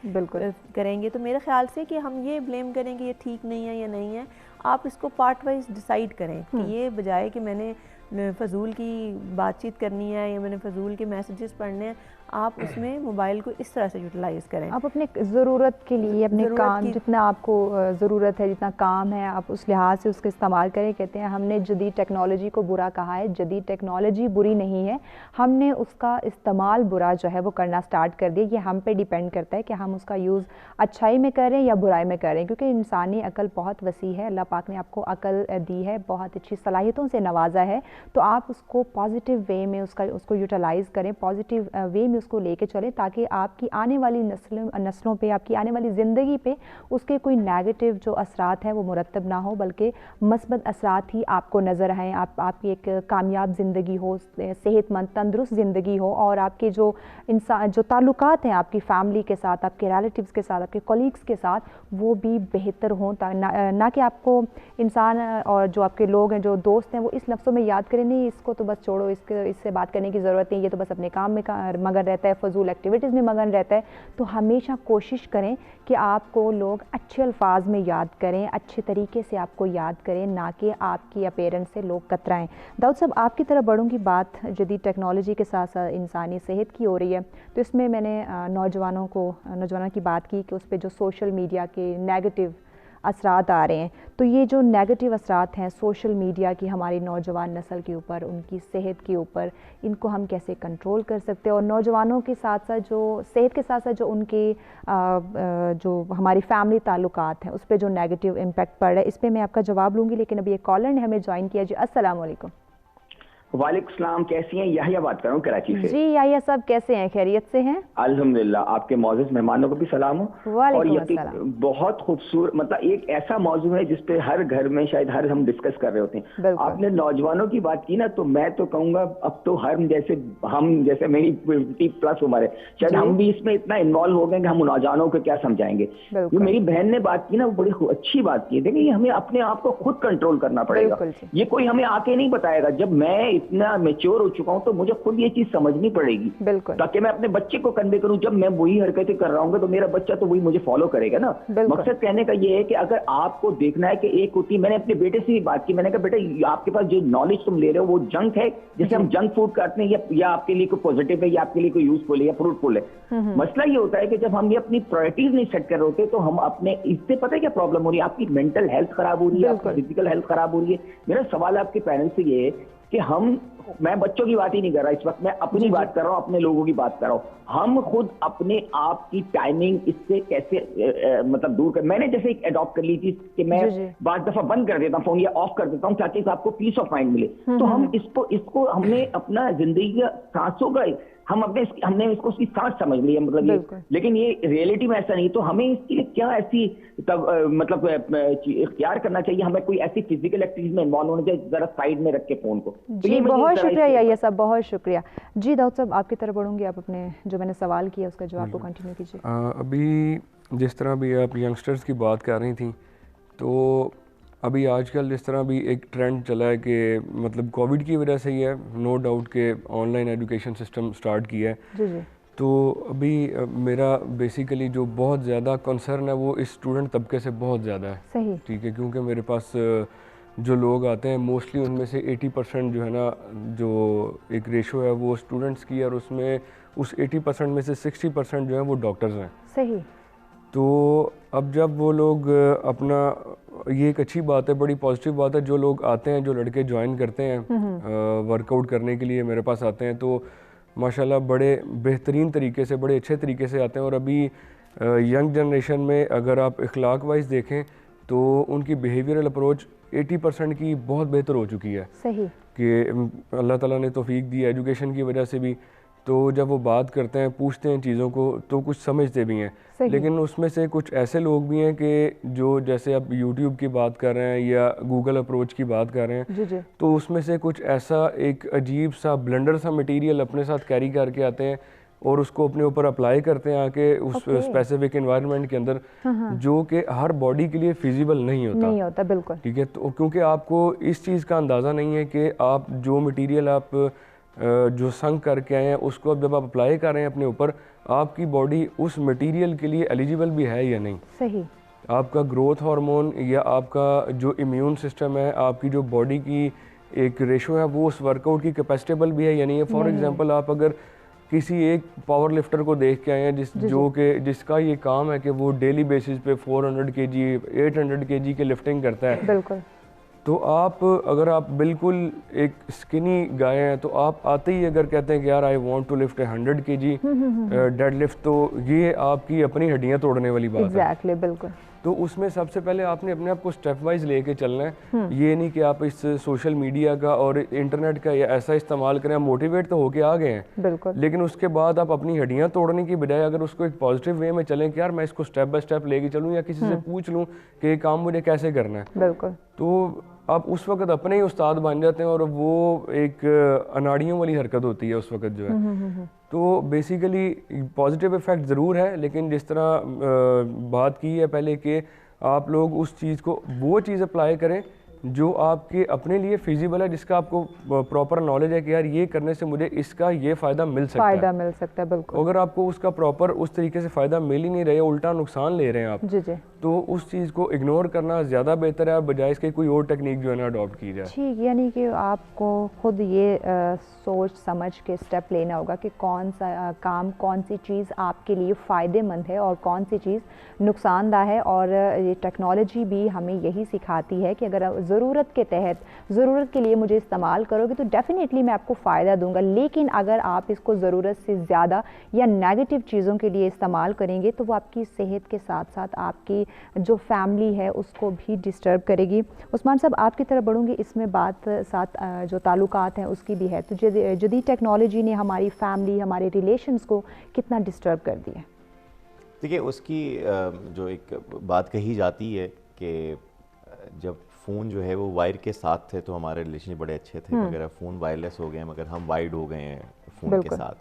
करेंगे। तो मेरे ख्याल से कि हम ये ब्लेम करें कि ये ठीक नहीं है या नहीं है, आप इसको पार्ट वाइज डिसाइड करें कि ये बजाय कि मैंने फजूल की बातचीत करनी है या मैंने फजूल के मैसेजेस पढ़ने हैं, आप उसमें मोबाइल को इस तरह से यूटिलाइज़ करें। आप अपने ज़रूरत के लिए, अपने काम, जितना आपको ज़रूरत है, जितना काम है, आप उस लिहाज से उसका इस्तेमाल करें। कहते हैं हमने जदीद टेक्नोलॉजी को बुरा कहा है, जदीद टेक्नोलॉजी बुरी नहीं है, हमने उसका इस्तेमाल बुरा जो है वो करना स्टार्ट कर दिया। ये हम पे डिपेंड करता है कि हम उसका यूज़ अच्छाई में करें या बुराई में करें, क्योंकि इंसानी अकल बहुत वसी है। अल्लाह पाक ने आपको अकल दी है, बहुत अच्छी सलाहियतों से नवाजा है, तो आप उसको पॉजिटिव वे में उसको यूटिलाइज़ करें, पॉजिटिव वे में उसको लेके चलें, ताकि आपकी आने वाली नस्लों पे, आपकी आने वाली ज़िंदगी पे उसके कोई नेगेटिव जो असरात हैं वो मुरतब ना हो, बल्कि मस्बत असरात ही आपको नज़र आएँ। आपकी एक कामयाब ज़िंदगी हो, सेहतमंद तंदुरुस्त ज़िंदगी हो, और आपके जो ताल्लुकात हैं आपकी फ़ैमिली के साथ, आपके रिलेटिव्स के साथ, आपके कलीग्स के साथ, वो भी बेहतर हों, ना कि आपको इंसान और जो आपके लोग हैं, जो दोस्त हैं, वो इस लफ्ज़ों में याद करें, नहीं इसको तो बस छोड़ो, इससे बात करने की ज़रूरत नहीं, ये तो बस अपने काम में मगन रहता है, फजूल एक्टिविटीज़ में मगन रहता है। तो हमेशा कोशिश करें कि आपको लोग अच्छे अल्फाज में याद करें, अच्छे तरीके से आपको याद करें, ना कि आपकी अपीयरेंस से लोग कतराएं। दाऊद साहब, आपकी तरफ बढ़ूँगी। बात जदीद टेक्नोलॉजी के साथ साथ इंसानी सेहत की हो रही है, तो इसमें मैंने नौजवानों की बात की कि उस पर जो सोशल मीडिया के नेगेटिव असरात आ रहे हैं, तो ये जो नेगेटिव असरात हैं सोशल मीडिया की हमारी नौजवान नस्ल के ऊपर, उनकी सेहत के ऊपर, इनको हम कैसे कंट्रोल कर सकते हैं? और नौजवानों के साथ साथ जो सेहत के साथ साथ जो उनके जो हमारी फैमिली ताल्लुकात हैं उस पर जो नेगेटिव इम्पैक्ट पड़ रहा है, इस पर मैं आपका जवाब लूँगी, लेकिन अभी एक कॉलर ने हमें ज्वाइन किया। जी अस्सलाम वालेकुम। वालेकुम सलाम, कैसी हैं? याहिया बात कर रहा हूँ कराची से। जी याहिया साहब, कैसे हैं? खैरियत से हैं? अल्हम्दुलिल्लाह। आपके मौजूद मेहमानों को भी सलाम हो। और ये बहुत खूबसूरत, मतलब एक ऐसा मौजू है जिस पे हर घर में शायद हर हम डिस्कस कर रहे होते हैं। आपने नौजवानों की बात की ना, तो मैं तो कहूँगा अब तो हम जैसे मेरी 50+ उम्र है, शायद हम भी इसमें इतना इन्वॉल्व हो गए कि हम नौजवानों को क्या समझाएंगे। जो मेरी बहन ने बात की ना, वो बड़ी अच्छी बात की। देखिए, हमें अपने आप को खुद कंट्रोल करना पड़ेगा, ये कोई हमें आके नहीं बताएगा। जब मैं इतना मैच्योर हो चुका हूं तो मुझे खुद ये चीज समझनी पड़ेगी, ताकि मैं अपने बच्चे को कन्वे करूं। जब मैं वही हरकतें कर रहा हूँ तो मेरा बच्चा तो वही मुझे फॉलो करेगा ना। मकसद कहने का ये है कि अगर आपको देखना है कि एक होती, मैंने अपने बेटे से भी बात की, मैंने कहा बेटा आपके पास जो नॉलेज तुम ले रहे हो वो जंक है, जैसे हम जंक फूड करते हैं, या आपके लिए कोई पॉजिटिव है या आपके लिए कोई यूजफुल है या फ्रूटफुल है। मसला ये होता है कि जब हम ये अपनी प्रायोरिटीज नहीं सेट कर रहे होते तो हम अपने, इससे पता है क्या प्रॉब्लम हो रही है? आपकी मेंटल हेल्थ खराब हो रही है, आपकी फिजिकल हेल्थ खराब हो रही है। मेरा सवाल आपके पेरेंट्स से ये है कि मैं बच्चों की बात ही नहीं कर रहा इस वक्त, मैं अपनी बात कर रहा हूँ, अपने लोगों की बात कर रहा हूँ। हम खुद अपने आप की टाइमिंग इससे कैसे मतलब दूर कर, मैंने जैसे एक अडॉप्ट कर ली थी कि मैं बाद दफा बंद कर देता हूँ फोन या ऑफ कर देता हूँ, ताकि आपको पीस ऑफ माइंड मिले। तो हम इसको हमने अपना जिंदगी का सांसों का हमने इसको उसकी सांस समझ ली है, मतलब ये, लेकिन ये रियलिटी में ऐसा नहीं। तो हमें इसके लिए क्या ऐसी मतलब इख्तियार करना चाहिए? हमें कोई ऐसी फिजिकल एक्टिविटी में इन्वॉल्व होना चाहिए, जरा साइड में रख के फोन को। जी बहुत शुक्रिया याहिया साहब, बहुत शुक्रिया। जी दाऊद साहब, आपकी तरफ बढ़ूंगी। आप अपने जो मैंने सवाल किया उसका जवाब को कंटिन्यू कीजिए। अभी जिस तरह भी आप यंगस्टर्स की बात कर रही थी, तो अभी आजकल जिस तरह भी एक ट्रेंड चला है कि मतलब कोविड की वजह से ही है, नो डाउट के ऑनलाइन एजुकेशन सिस्टम स्टार्ट किया है। जी। तो अभी मेरा बेसिकली जो बहुत ज़्यादा कंसर्न है वो इस स्टूडेंट तबके से बहुत ज़्यादा है। सही, ठीक है, क्योंकि मेरे पास जो लोग आते हैं मोस्टली उनमें से 80% जो है ना, जो एक रेशो है वो स्टूडेंट्स की, और उसमें उस 80% में से 60% जो है वो डॉक्टर्स हैं। सही। तो अब जब वो लोग अपना, ये एक अच्छी बात है, बड़ी पॉजिटिव बात है, जो लोग आते हैं, जो लड़के ज्वाइन करते हैं वर्कआउट करने के लिए मेरे पास आते हैं, तो माशाल्लाह बड़े बेहतरीन तरीके से, बड़े अच्छे तरीके से आते हैं। और अभी यंग जनरेशन में अगर आप इखलाक वाइज देखें तो उनकी बिहेवियरल अप्रोच 80% की बहुत बेहतर हो चुकी है। सही। कि अल्लाह ताला ने तौफीक दी एजुकेशन की वजह से भी, तो जब वो बात करते हैं, पूछते हैं चीज़ों को, तो कुछ समझते भी हैं। लेकिन उसमें से कुछ ऐसे लोग भी हैं कि जो, जैसे आप YouTube की बात कर रहे हैं या गूगल अप्रोच की बात कर रहे हैं, जी। तो उसमें से कुछ ऐसा एक अजीब सा ब्लेंडर सा मटेरियल अपने साथ कैरी करके आते हैं और उसको अपने ऊपर अप्लाई करते हैं आके उस स्पेसिफिक एनवायरनमेंट के अंदर, जो कि हर बॉडी के लिए फिजिबल नहीं होता। बिल्कुल ठीक है। तो क्योंकि आपको इस चीज़ का अंदाज़ा नहीं है कि आप जो मटीरियल आप जो संग करके आए हैं उसको अब जब आप अप्लाई कर रहे हैं अपने ऊपर, आपकी बॉडी उस मटेरियल के लिए एलिजिबल भी है या नहीं। सही। आपका ग्रोथ हार्मोन या आपका जो इम्यून सिस्टम है, आपकी जो बॉडी की एक रेशो है, वो उस वर्कआउट की कैपेसिटेबल भी है या नहीं है। फॉर एग्जांपल, आप अगर किसी एक पावर लिफ्टर को देख के आए हैं जिसका ये काम है कि वो डेली बेसिस पे 400 kg 800 kg की लिफ्टिंग करता है। बिल्कुल। तो अगर आप बिल्कुल एक स्किनी गाय हैं तो आप आते ही अगर कहते हैं कि यार I want to lift 100 kg dead lift, तो ये आपकी अपनी हड्डियां तोड़ने वाली बात है। एग्जैक्टली, बिल्कुल। तो उसमें सबसे पहले आपने अपने आप को स्टेप वाइज लेके चलना है। ये नहीं कि आप इस सोशल मीडिया का और इंटरनेट का या ऐसा इस्तेमाल करें, मोटिवेट तो होके आ गए हैं, बिल्कुल, लेकिन उसके बाद आप अपनी हड्डियां तोड़ने की बजाय अगर उसको एक पॉजिटिव वे में चलें कि यार मैं इसको स्टेप बाय स्टेप लेके चलूँ या किसी से पूछ लूँ कि ये काम मुझे कैसे करना है, बिल्कुल, तो आप उस वक्त अपने ही उस्ताद बन जाते हैं और वो एक अनाड़ियों वाली हरकत होती है उस वक्त जो है। तो बेसिकली पॉजिटिव इफेक्ट ज़रूर है, लेकिन जिस तरह बात की है पहले कि आप लोग उस चीज़ को वो चीज़ अप्लाई करें जो आपके अपने लिए फिजिबल है, जिसका आपको प्रॉपर नॉलेज है कि यार ये करने से मुझे इसका ये फ़ायदा मिल सकता है। बिल्कुल। अगर आपको उसका प्रॉपर उस तरीके से फ़ायदा मिल ही नहीं रहे, उल्टा नुकसान ले रहे हैं आप, जी जी, तो उस चीज़ को इग्नोर करना ज़्यादा बेहतर है, बजाय इसके कोई और टेक्निक जो है ना अडॉप्ट की जाए। ठीक, यानी कि आपको खुद ये सोच समझ के स्टेप लेना होगा कि कौन सा काम, कौन सी चीज़ आपके लिए फ़ायदेमंद है और कौन सी चीज़ नुकसानदा है। और ये टेक्नोलॉजी भी हमें यही सिखाती है कि अगर ज़रूरत के तहत, ज़रूरत के लिए मुझे इस्तेमाल करोगे तो डेफ़िनेटली मैं आपको फ़ायदा दूंगा, लेकिन अगर आप इसको ज़रूरत से ज़्यादा या नेगेटिव चीज़ों के लिए इस्तेमाल करेंगे तो वो आपकी सेहत के साथ साथ आपकी जो फैमिली है उसको भी डिस्टर्ब करेगी। उस्मान साहब, आपकी तरफ बढ़ूंगी, इसमें बात साथ जो ताल्लुकात हैं उसकी भी है। तो जदीद टेक्नोलॉजी ने हमारी फैमिली, हमारे रिलेशंस को कितना डिस्टर्ब कर दिया? देखिए, उसकी जो एक बात कही जाती है कि जब फ़ोन जो है वो वायर के साथ थे तो हमारे रिलेशन बड़े अच्छे थे, मगर अब फ़ोन वायरलेस हो गए हैं, मगर हम वाइड हो गए हैं फ़ोन के साथ,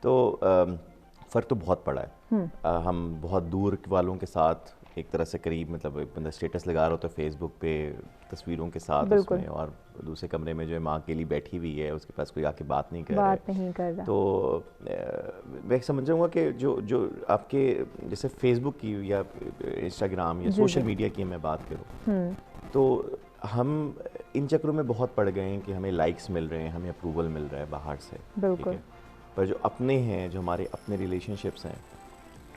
तो फ़र्क तो बहुत पड़ा है। हम बहुत दूर वालों के साथ एक तरह से करीब, मतलब बंदा स्टेटस लगा रहा होता है फेसबुक पे तस्वीरों के साथ उसमें, और दूसरे कमरे में जो है माँ अकेली बैठी हुई है, उसके पास कोई आके बात नहीं कर रहा। तो मैं समझ जाऊँगा कि जो आपके जैसे फेसबुक की या इंस्टाग्राम या सोशल मीडिया की मैं बात करूँ, तो हम इन चक्रों में बहुत पड़ गए हैं कि हमें लाइक्स मिल रहे हैं, हमें अप्रूवल मिल रहा है बाहर से, ठीक है, पर जो अपने हैं, जो हमारे अपने रिलेशनशिप्स हैं,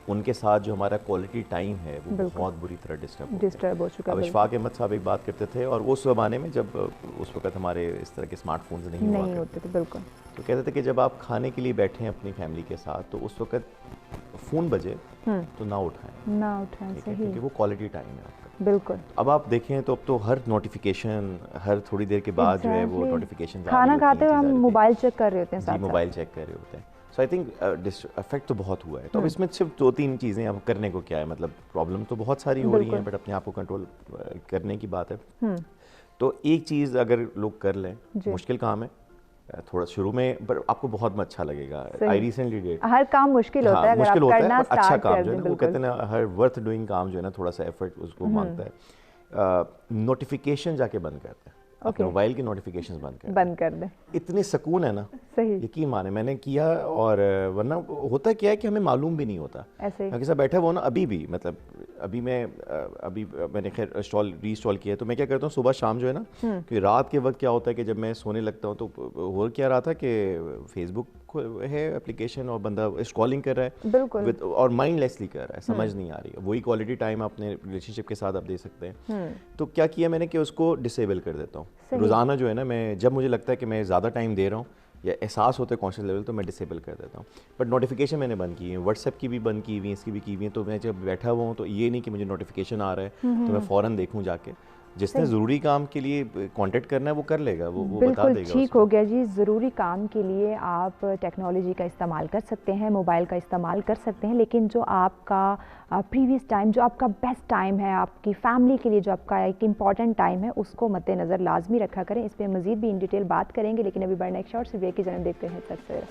उनके साथ जो हमारा क्वालिटी टाइम है वो बहुत बुरी तरह डिस्टर्ब हो चुका है। अब इशफाक अहमद साहब एक बात करते थे, और उस ज़माने में जब उस वक्त हमारे इस तरह के स्मार्टफोन्स नहीं होते थे, बिल्कुल, तो कहते थे कि जब आप खाने के लिए बैठे हैं अपनी फैमिली के साथ तो उस वक्त फ़ोन बजे तो ना उठाएं, सही, क्योंकि वो क्वालिटी टाइम है आपका। बिल्कुल। अब आप देखें तो अब तो हर नोटिफिकेशन, हर थोड़ी देर के बाद जो है वो नोटिफिकेशन, खाना खाते हुए हम मोबाइल चेक कर रहे होते हैं, मोबाइल चेक कर रहे होते हैं। सो आई थिंक इफेक्ट तो बहुत हुआ है। तो अब इसमें सिर्फ 2-3 चीज़ें अब करने को क्या है, मतलब प्रॉब्लम तो बहुत सारी हो रही हैं, बट अपने आप को कंट्रोल करने की बात है। तो एक चीज़ अगर लोग कर लें, मुश्किल काम है थोड़ा शुरू में, पर आपको बहुत अच्छा लगेगा। आई रिसेंटली डिड, हर काम मुश्किल होता है, मुश्किल होता है, अच्छा काम जो है ना, वो कहते हैं ना, हर वर्थ डूइंग काम जो है ना, थोड़ा सा एफर्ट उसको मांगता है। नोटिफिकेशन जाके बंद करते हैं, अपने मोबाइल की नोटिफिकेशंस बंद कर दें। इतने सुकून है ना, सही, यकीन माने मैंने किया, और वरना होता क्या है कि हमें मालूम भी नहीं होता, ऐसे ही साथ बैठा हुआ ना, अभी भी, मतलब अभी मैंने खैर रीइंस्टॉल किया है, तो मैं क्या करता हूँ सुबह शाम जो है ना, कि रात के वक्त क्या होता है कि जब मैं सोने लगता हूँ तो हो क्या रहा था कि फेसबुक है एप्लीकेशन और बंदा स्क्रॉलिंग कर रहा है, बिल्कुल, और माइंडलेसली कर रहा है, समझ नहीं आ रही है। वही क्वालिटी टाइम अपने रिलेशनशिप के साथ आप दे सकते हैं। तो क्या किया मैंने कि उसको डिसेबल कर देता हूँ रोज़ाना जो है ना, मैं जब मुझे लगता है कि मैं ज़्यादा टाइम दे रहा हूँ या एहसास होता है कॉन्शियस लेवल, तो मैं डिसेबल कर देता हूँ। बट नोटिफिकेशन मैंने बंद की है, व्हाट्सएप की भी बंद की हुई है, इसकी भी की हुई है। तो मैं जब बैठा हुआ हूँ तो ये नहीं कि मुझे नोटिफिकेशन आ रहा है तो मैं फ़ौरन देखूँ जाके, जिसने ज़रूरी काम के लिए कांटेक्ट करना है वो कर लेगा, वो बता देगा। ठीक हो गया जी, ज़रूरी काम के लिए आप टेक्नोलॉजी का इस्तेमाल कर सकते हैं, मोबाइल का इस्तेमाल कर सकते हैं, लेकिन जो आपका प्रीवियस टाइम, जो आपका बेस्ट टाइम है, आपकी फैमिली के लिए जो आपका एक इम्पॉर्टेंट टाइम है, उसको मद्देनज़र लाजमी रखा करें। इस पर मज़ीद भी इन डिटेल बात करेंगे, लेकिन अभी बढ़ना एक शॉर्ट से ब्रेक की जन्म देखते हैं सच सवेरा।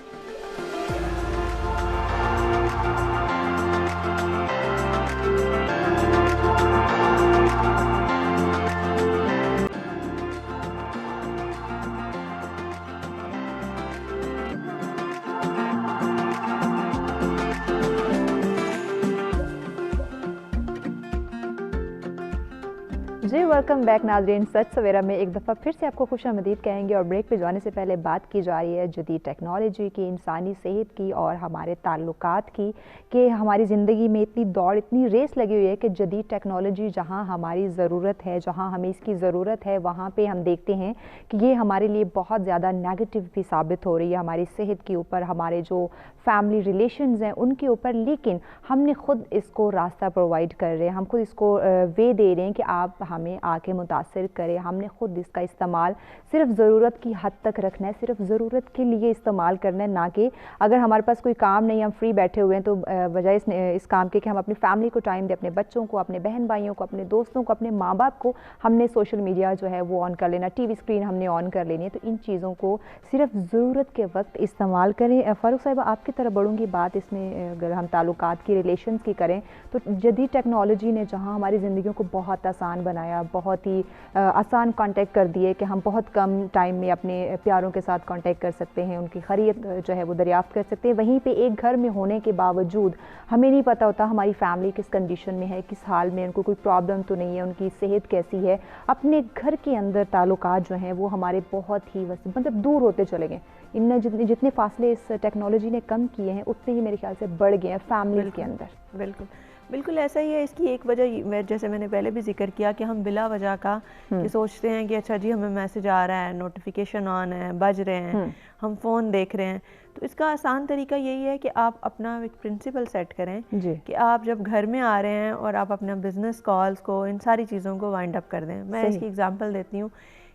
जी वेलकम बैक नाज़रीन। सच सवेरा में एक दफ़ा फिर से आपको खुशामदीद कहेंगे और ब्रेक पे जाने से पहले बात की जा रही है जदीद टेक्नोलॉजी की, इंसानी सेहत की और हमारे ताल्लुकात की, कि हमारी ज़िंदगी में इतनी दौड़, इतनी रेस लगी हुई है कि जदीद टेक्नोलॉजी जहाँ हमारी ज़रूरत है, जहाँ हमें इसकी ज़रूरत है, वहाँ पर हम देखते हैं कि ये हमारे लिए बहुत ज़्यादा नेगेटिव भी साबित हो रही है, हमारी सेहत के ऊपर, हमारे जो फैमिली रिलेशंस हैं उनके ऊपर। लेकिन हमने ख़ुद इसको रास्ता प्रोवाइड कर रहे हैं, हम खुद इसको वे दे रहे हैं कि आप हमें आके मुतासिर करें। हमने ख़ुद इसका इस्तेमाल सिर्फ ज़रूरत की हद तक रखना है, सिर्फ ज़रूरत के लिए इस्तेमाल करना है, ना कि अगर हमारे पास कोई काम नहीं, हम फ्री बैठे हुए हैं तो बजाय इस काम के कि हम अपनी फैमिली को टाइम दें, अपने बच्चों को, अपने बहन भाइयों को, अपने दोस्तों को, अपने माँ बाप को, हमने सोशल मीडिया जो है वो ऑन कर लेना, टीवी स्क्रीन हमने ऑन कर लेनी है। तो इन चीज़ों को सिर्फ ज़रूरत के वक्त इस्तेमाल करें। फ़ारूक साहिबा, आपकी तरफ बढ़ूँगी बात इसमें, अगर हम ताल्लुकात की, रिलेशंस की करें तो जदीद टेक्नोलॉजी ने जहाँ हमारी ज़िंदगियों को बहुत आसान बनाया, बहुत ही आसान कांटेक्ट कर दिए कि हम बहुत कम टाइम में अपने प्यारों के साथ कांटेक्ट कर सकते हैं, उनकी खैरियत जो है वो दरियाफ़्त कर सकते हैं। वहीं पे एक घर में होने के बावजूद हमें नहीं पता होता हमारी फैमिली किस कंडीशन में है, किस हाल में, उनको कोई प्रॉब्लम तो नहीं है, उनकी सेहत कैसी है। अपने घर के अंदर ताल्लुकात जो हैं वो हमारे बहुत ही मतलब दूर होते चले गए। इन जितने फासले इस टेक्नोलॉजी ने कम किए हैं उतने ही मेरे ख्याल से बढ़ गए हैं फैमिली के अंदर। बिल्कुल बिल्कुल ऐसा ही है। इसकी एक वजह जैसे मैंने पहले भी जिक्र किया कि हम बिला वजह का कि सोचते हैं कि अच्छा जी हमें मैसेज आ रहा है, नोटिफिकेशन ऑन है, बज रहे हैं, हम फ़ोन देख रहे हैं। तो इसका आसान तरीका यही है कि आप अपना एक प्रिंसिपल सेट करें कि आप जब घर में आ रहे हैं और आप अपना बिजनेस कॉल्स को, इन सारी चीज़ों को वाइंड अप कर दें। मैं इसकी एग्जांपल देती हूँ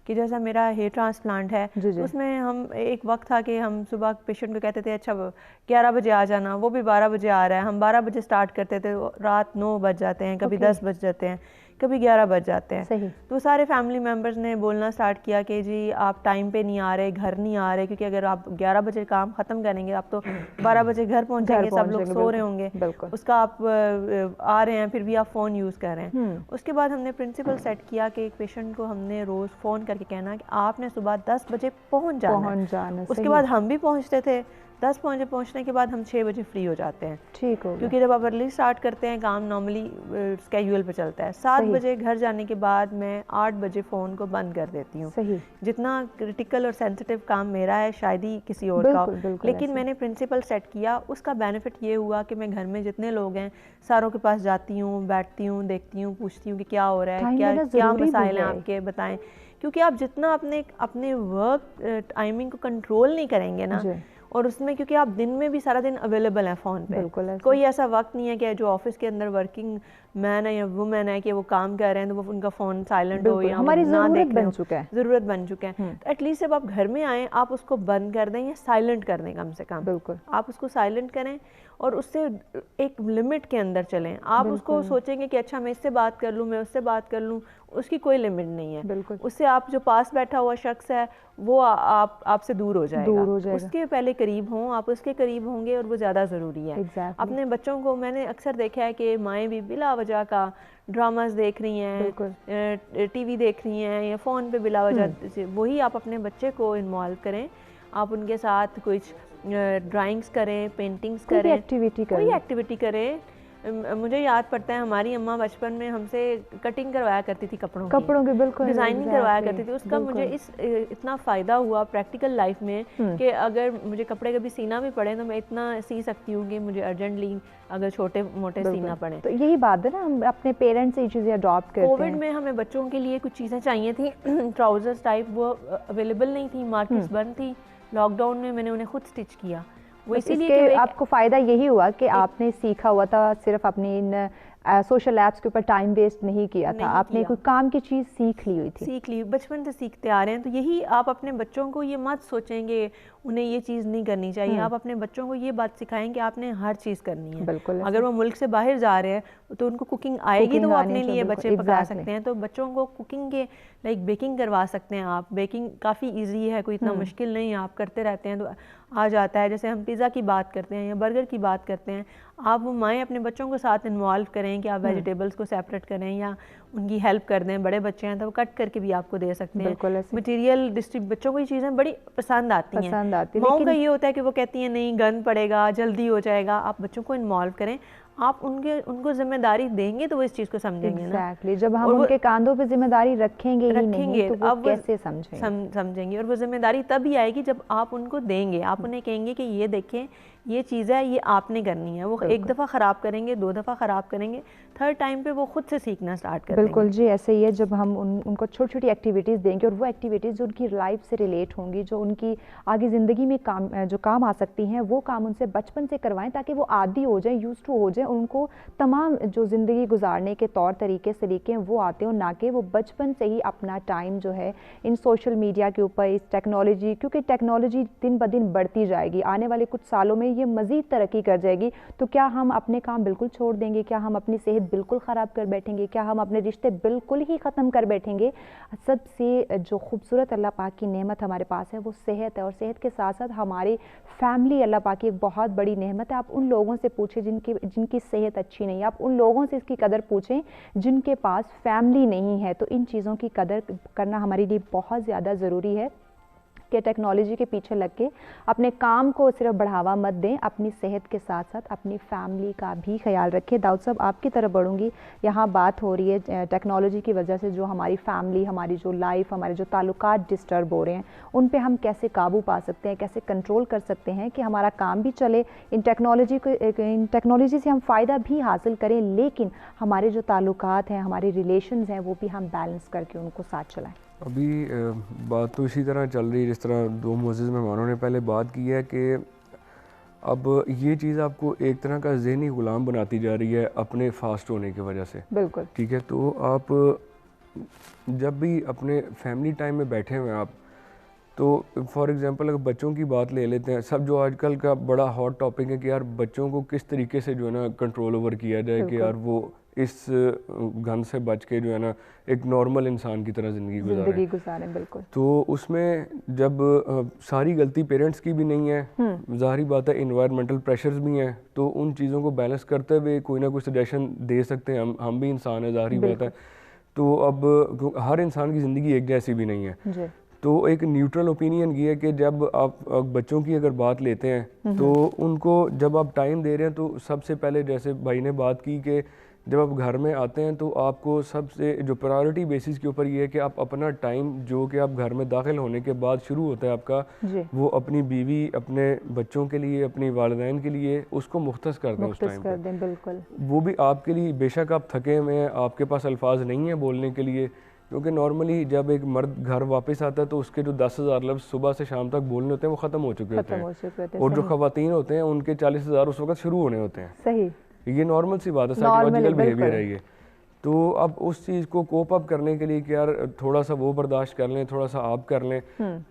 कि जैसा मेरा हेयर ट्रांसप्लांट है तो उसमें हम एक वक्त था कि हम सुबह पेशेंट को कहते थे अच्छा 11 बजे आ जाना, वो भी 12 बजे आ रहा है। हम 12 बजे स्टार्ट करते थे, रात 9 बज जाते हैं, कभी 10 बज जाते हैं, कभी 11 बज जाते हैं। सही। तो सारे फैमिली मेम्बर्स ने बोलना स्टार्ट किया कि जी आप टाइम पे नहीं आ रहे, घर नहीं आ रहे, क्योंकि अगर आप 11 बजे काम ख़त्म करेंगे आप तो 12 बजे घर पहुँचेंगे, सब लोग सो रहे होंगे, उसका आप आ रहे हैं फिर भी आप फ़ोन यूज़ कर रहे हैं। उसके बाद हमने प्रिंसिपल सेट किया कि एक पेशेंट को हमने रोज़ फ़ोन करके कहना कि आपने सुबह 10 बजे पहुँच जाना। उसके बाद हम भी पहुँचते थे, 10 बजे पहुँचने के बाद हम 6 बजे फ्री हो जाते हैं। ठीक हो, क्योंकि जब आप अर्ली स्टार्ट करते हैं काम नॉर्मली स्केड्यूल पे चलता है। 7 बजे घर जाने के बाद मैं 8 बजे फ़ोन को बंद कर देती हूँ। सही। जितना क्रिटिकल और सेंसिटिव काम मेरा है शायद ही किसी और का हो, लेकिन मैंने प्रिंसिपल सेट किया। उसका बेनिफिट ये हुआ कि मैं घर में जितने लोग हैं सारों के पास जाती हूँ, बैठती हूँ, देखती हूँ, पूछती हूँ कि क्या हो रहा है, क्या मसाइल हैं आपके, बताएं। क्योंकि आप जितना अपने वर्क टाइमिंग को कंट्रोल नहीं करेंगे ना, और उसमें क्योंकि आप दिन में भी सारा दिन अवेलेबल हैं फ़ोन पे, कोई ऐसा वक्त नहीं है कि जो ऑफिस के अंदर वर्किंग मैन है या वुमेन है कि वो काम कर रहे हैं तो वो उनका फ़ोन साइलेंट हो या हमारी ज़रूरत बन चुका है। तो एटलीस्ट जब आप घर में आएँ आप उसको बंद कर दें या साइलेंट कर दें, कम से कम बिल्कुल आप उसको साइलेंट करें और उससे एक लिमिट के अंदर चलें। आप उसको सोचेंगे कि अच्छा मैं इससे बात कर लूँ, मैं उससे बात कर लूँ, उसकी कोई लिमिट नहीं है। बिल्कुल उससे आप जो पास बैठा हुआ शख्स है वो आपसे दूर हो जाएगा। उसके पहले करीब हों, आप उसके करीब होंगे और वो ज़्यादा ज़रूरी है। अपने बच्चों को मैंने अक्सर देखा है कि माएँ भी बिला वजह का ड्रामास देख रही हैं, टीवी देख रही हैं या फ़ोन पे बिला वजह। वही आप अपने बच्चे को इन्वॉल्व करें, आप उनके साथ कुछ ड्राइंग्स करें, पेंटिंग्स करें, कोई एक्टिविटी करें। मुझे याद पड़ता है हमारी अम्मा बचपन में हमसे कटिंग करवाया करती थी कपड़ों की बिल्कुल डिज़ाइनिंग करवाया करती थी। उसका मुझे इतना फ़ायदा हुआ प्रैक्टिकल लाइफ में कि अगर मुझे कपड़े कभी सीना भी पड़े तो मैं इतना सी सकती हूँ कि मुझे अर्जेंटली अगर छोटे मोटे सीना पड़े। तो यही बात है ना, हम अपने पेरेंट्स से ये चीज़ें अडॉप्ट करते हैं। कोविड में हमें बच्चों के लिए कुछ चीज़ें चाहिए थी, ट्राउजर्स टाइप, वो अवेलेबल नहीं थी, मार्केट्स बंद थी। लॉकडाउन में मैंने उन्हें खुद स्टिच किया। वो इसीलिए कि आपको फ़ायदा यही हुआ कि आपने सीखा हुआ था, सिर्फ अपनी इन सोशल ऐप्स के ऊपर टाइम वेस्ट नहीं किया था, आपने कोई काम की चीज़ सीख ली हुई थी। सीख ली, बचपन से सीखते आ रहे हैं। तो यही आप अपने बच्चों को ये मत सोचेंगे उन्हें ये चीज़ नहीं करनी चाहिए। आप अपने बच्चों को ये बात सिखाएं कि आपने हर चीज़ करनी है। बिल्कुल। अगर वो मुल्क से बाहर जा रहे हैं तो उनको कुकिंग आएगी तो वो अपने लिए बच्चे पका सकते हैं। तो बच्चों को कुकिंग के लाइक बेकिंग करवा सकते हैं आप। बेकिंग काफ़ी ईजी है, कोई इतना मुश्किल नहीं है, आप करते रहते हैं तो आ जाता है। जैसे हम पिज़्ज़ा की बात करते हैं या बर्गर की बात करते हैं, आप वो माएँ अपने बच्चों को साथ इन्वॉल्व करें कि आप वेजिटेबल्स को सेपरेट करें या उनकी हेल्प कर दें। बड़े बच्चे हैं तो वो कट करके भी आपको दे सकते हैं। मटीरियल बच्चों को ये चीज़ें बड़ी पसंद आती हैं। माओं का ये होता है कि वो कहती हैं नहीं गंद पड़ेगा, जल्दी हो जाएगा। आप बच्चों को इन्वॉल्व करें, आप उनको जिम्मेदारी देंगे तो वो इस चीज़ को समझेंगे ना। जब हम उनके कांधों पे जिम्मेदारी रखेंगे ही नहीं तो वो कैसे समझेंगे। और वो जिम्मेदारी तभी आएगी जब आप उनको देंगे, आप उन्हें कहेंगे कि ये देखें ये चीज़ है, ये आपने करनी है। वो एक दफ़ा ख़राब करेंगे, 2 दफ़ा ख़राब करेंगे, थर्ड टाइम पे वो खुद से सीखना स्टार्ट करेंगे। बिल्कुल जी, ऐसे ही है। जब हम उनको छोटी छोटी एक्टिविटीज़ देंगे और वो एक्टिविटीज़ जो उनकी लाइफ से रिलेट होंगी, जो उनकी आगे ज़िंदगी में काम आ सकती हैं, वो काम उनसे बचपन से करवाएं ताकि वो आदी हो जाएं, यूज्ड टू हो जाएं। उनको तमाम जो ज़िंदगी गुजारने के तौर तरीके सलीके हैं वो आते हो, ना कि वो बचपन से ही अपना टाइम जो है इन सोशल मीडिया के ऊपर, इस टेक्नोलॉजी, क्योंकि टेक्नोलॉजी दिन ब दिन बढ़ती जाएगी, आने वाले कुछ सालों में ये मज़ीद तरक्की कर जाएगी। तो क्या हम अपने काम बिल्कुल छोड़ देंगे? क्या हम अपनी सेहत बिल्कुल ख़राब कर बैठेंगे? क्या हम अपने रिश्ते बिल्कुल ही ख़त्म कर बैठेंगे? सबसे जो खूबसूरत अल्लाह पाक की नेमत हमारे पास है वो सेहत है, और सेहत के साथ साथ हमारी फैमिली अल्लाह पाक की एक बहुत बड़ी नेमत है। आप उन लोगों से पूछें जिनकी सेहत अच्छी नहीं है, आप उन लोगों से इसकी कदर पूछें जिनके पास फैमिली नहीं है। तो इन चीज़ों की कदर करना हमारे लिए बहुत ज़्यादा ज़रूरी है कि टेक्नोलॉजी के पीछे लग के अपने काम को सिर्फ बढ़ावा मत दें, अपनी सेहत के साथ साथ अपनी फैमिली का भी ख्याल रखें। दाऊद साहब, आपकी तरफ बढ़ूंगी। यहाँ बात हो रही है टेक्नोलॉजी की वजह से जो हमारी फैमिली, हमारी जो लाइफ, हमारे जो ताल्लुकात डिस्टर्ब हो रहे हैं, उन पे हम कैसे काबू पा सकते हैं, कैसे कंट्रोल कर सकते हैं कि हमारा काम भी चले, इन टेक्नोलॉजी से हम फ़ायदा भी हासिल करें, लेकिन हमारे जो ताल्लुकात हैं, हमारे रिलेशंस हैं, वो भी हम बैलेंस करके उनको साथ चलाएँ। अभी बात तो इसी तरह चल रही है जिस तरह दो मोअज़्ज़िज़ मेहमानों ने पहले बात की है कि अब ये चीज़ आपको एक तरह का ज़हनी ग़ुलाम बनाती जा रही है अपने फास्ट होने की वजह से। बिल्कुल ठीक है, तो आप जब भी अपने फैमिली टाइम में बैठे हुए हैं आप, तो फॉर एग्ज़ाम्पल अगर बच्चों की बात ले लेते हैं, सब जो आजकल का बड़ा हॉट टॉपिक है कि यार बच्चों को किस तरीके से जो है ना कंट्रोल ओवर किया जाए कि यार वो इस गन से बच के जो है ना एक नॉर्मल इंसान की तरह ज़िंदगी गुजारें। बिल्कुल। तो उसमें जब सारी गलती पेरेंट्स की भी नहीं है, ज़ाहिर बात है इन्वायरमेंटल प्रेशर्स भी हैं, तो उन चीज़ों को बैलेंस करते हुए कोई ना कोई सजेशन दे सकते हैं। हम भी इंसान है, ज़ाहिर बात है। तो अब हर इंसान की ज़िंदगी एक जैसी भी नहीं है, तो एक न्यूट्रल ओपिनियन ये है कि जब आप बच्चों की अगर बात लेते हैं तो उनको जब आप टाइम दे रहे हैं, तो सबसे पहले जैसे भाई ने बात की कि जब आप घर में आते हैं तो आपको सबसे जो प्रायोरिटी बेसिस के ऊपर ये है कि आप अपना टाइम जो कि आप घर में दाखिल होने के बाद शुरू होता है आपका, वो अपनी बीवी, अपने बच्चों के लिए, अपनी वालिदैन के लिए उसको मुख्तस कर दें उस टाइम पे। बिल्कुल। वो भी आपके लिए, बेशक आप थके हुए हैं, आपके पास अल्फाज नहीं है बोलने के लिए, क्योंकि नॉर्मली जब एक मर्द घर वापस आता है तो उसके जो 10,000 लफ्ज़ सुबह से शाम तक बोलने होते हैं वो ख़त्म हो चुके होते हैं, और जो ख़वातीन होते हैं उनके 40,000 उस वक्त शुरू होने होते हैं। सही, ये नॉर्मल सी बात है, साइकोलॉजिकल बिहेवियर है ये। तो अब उस चीज़ को कोप अप करने के लिए कि यार थोड़ा सा वो बर्दाश्त कर लें, थोड़ा सा आप कर लें,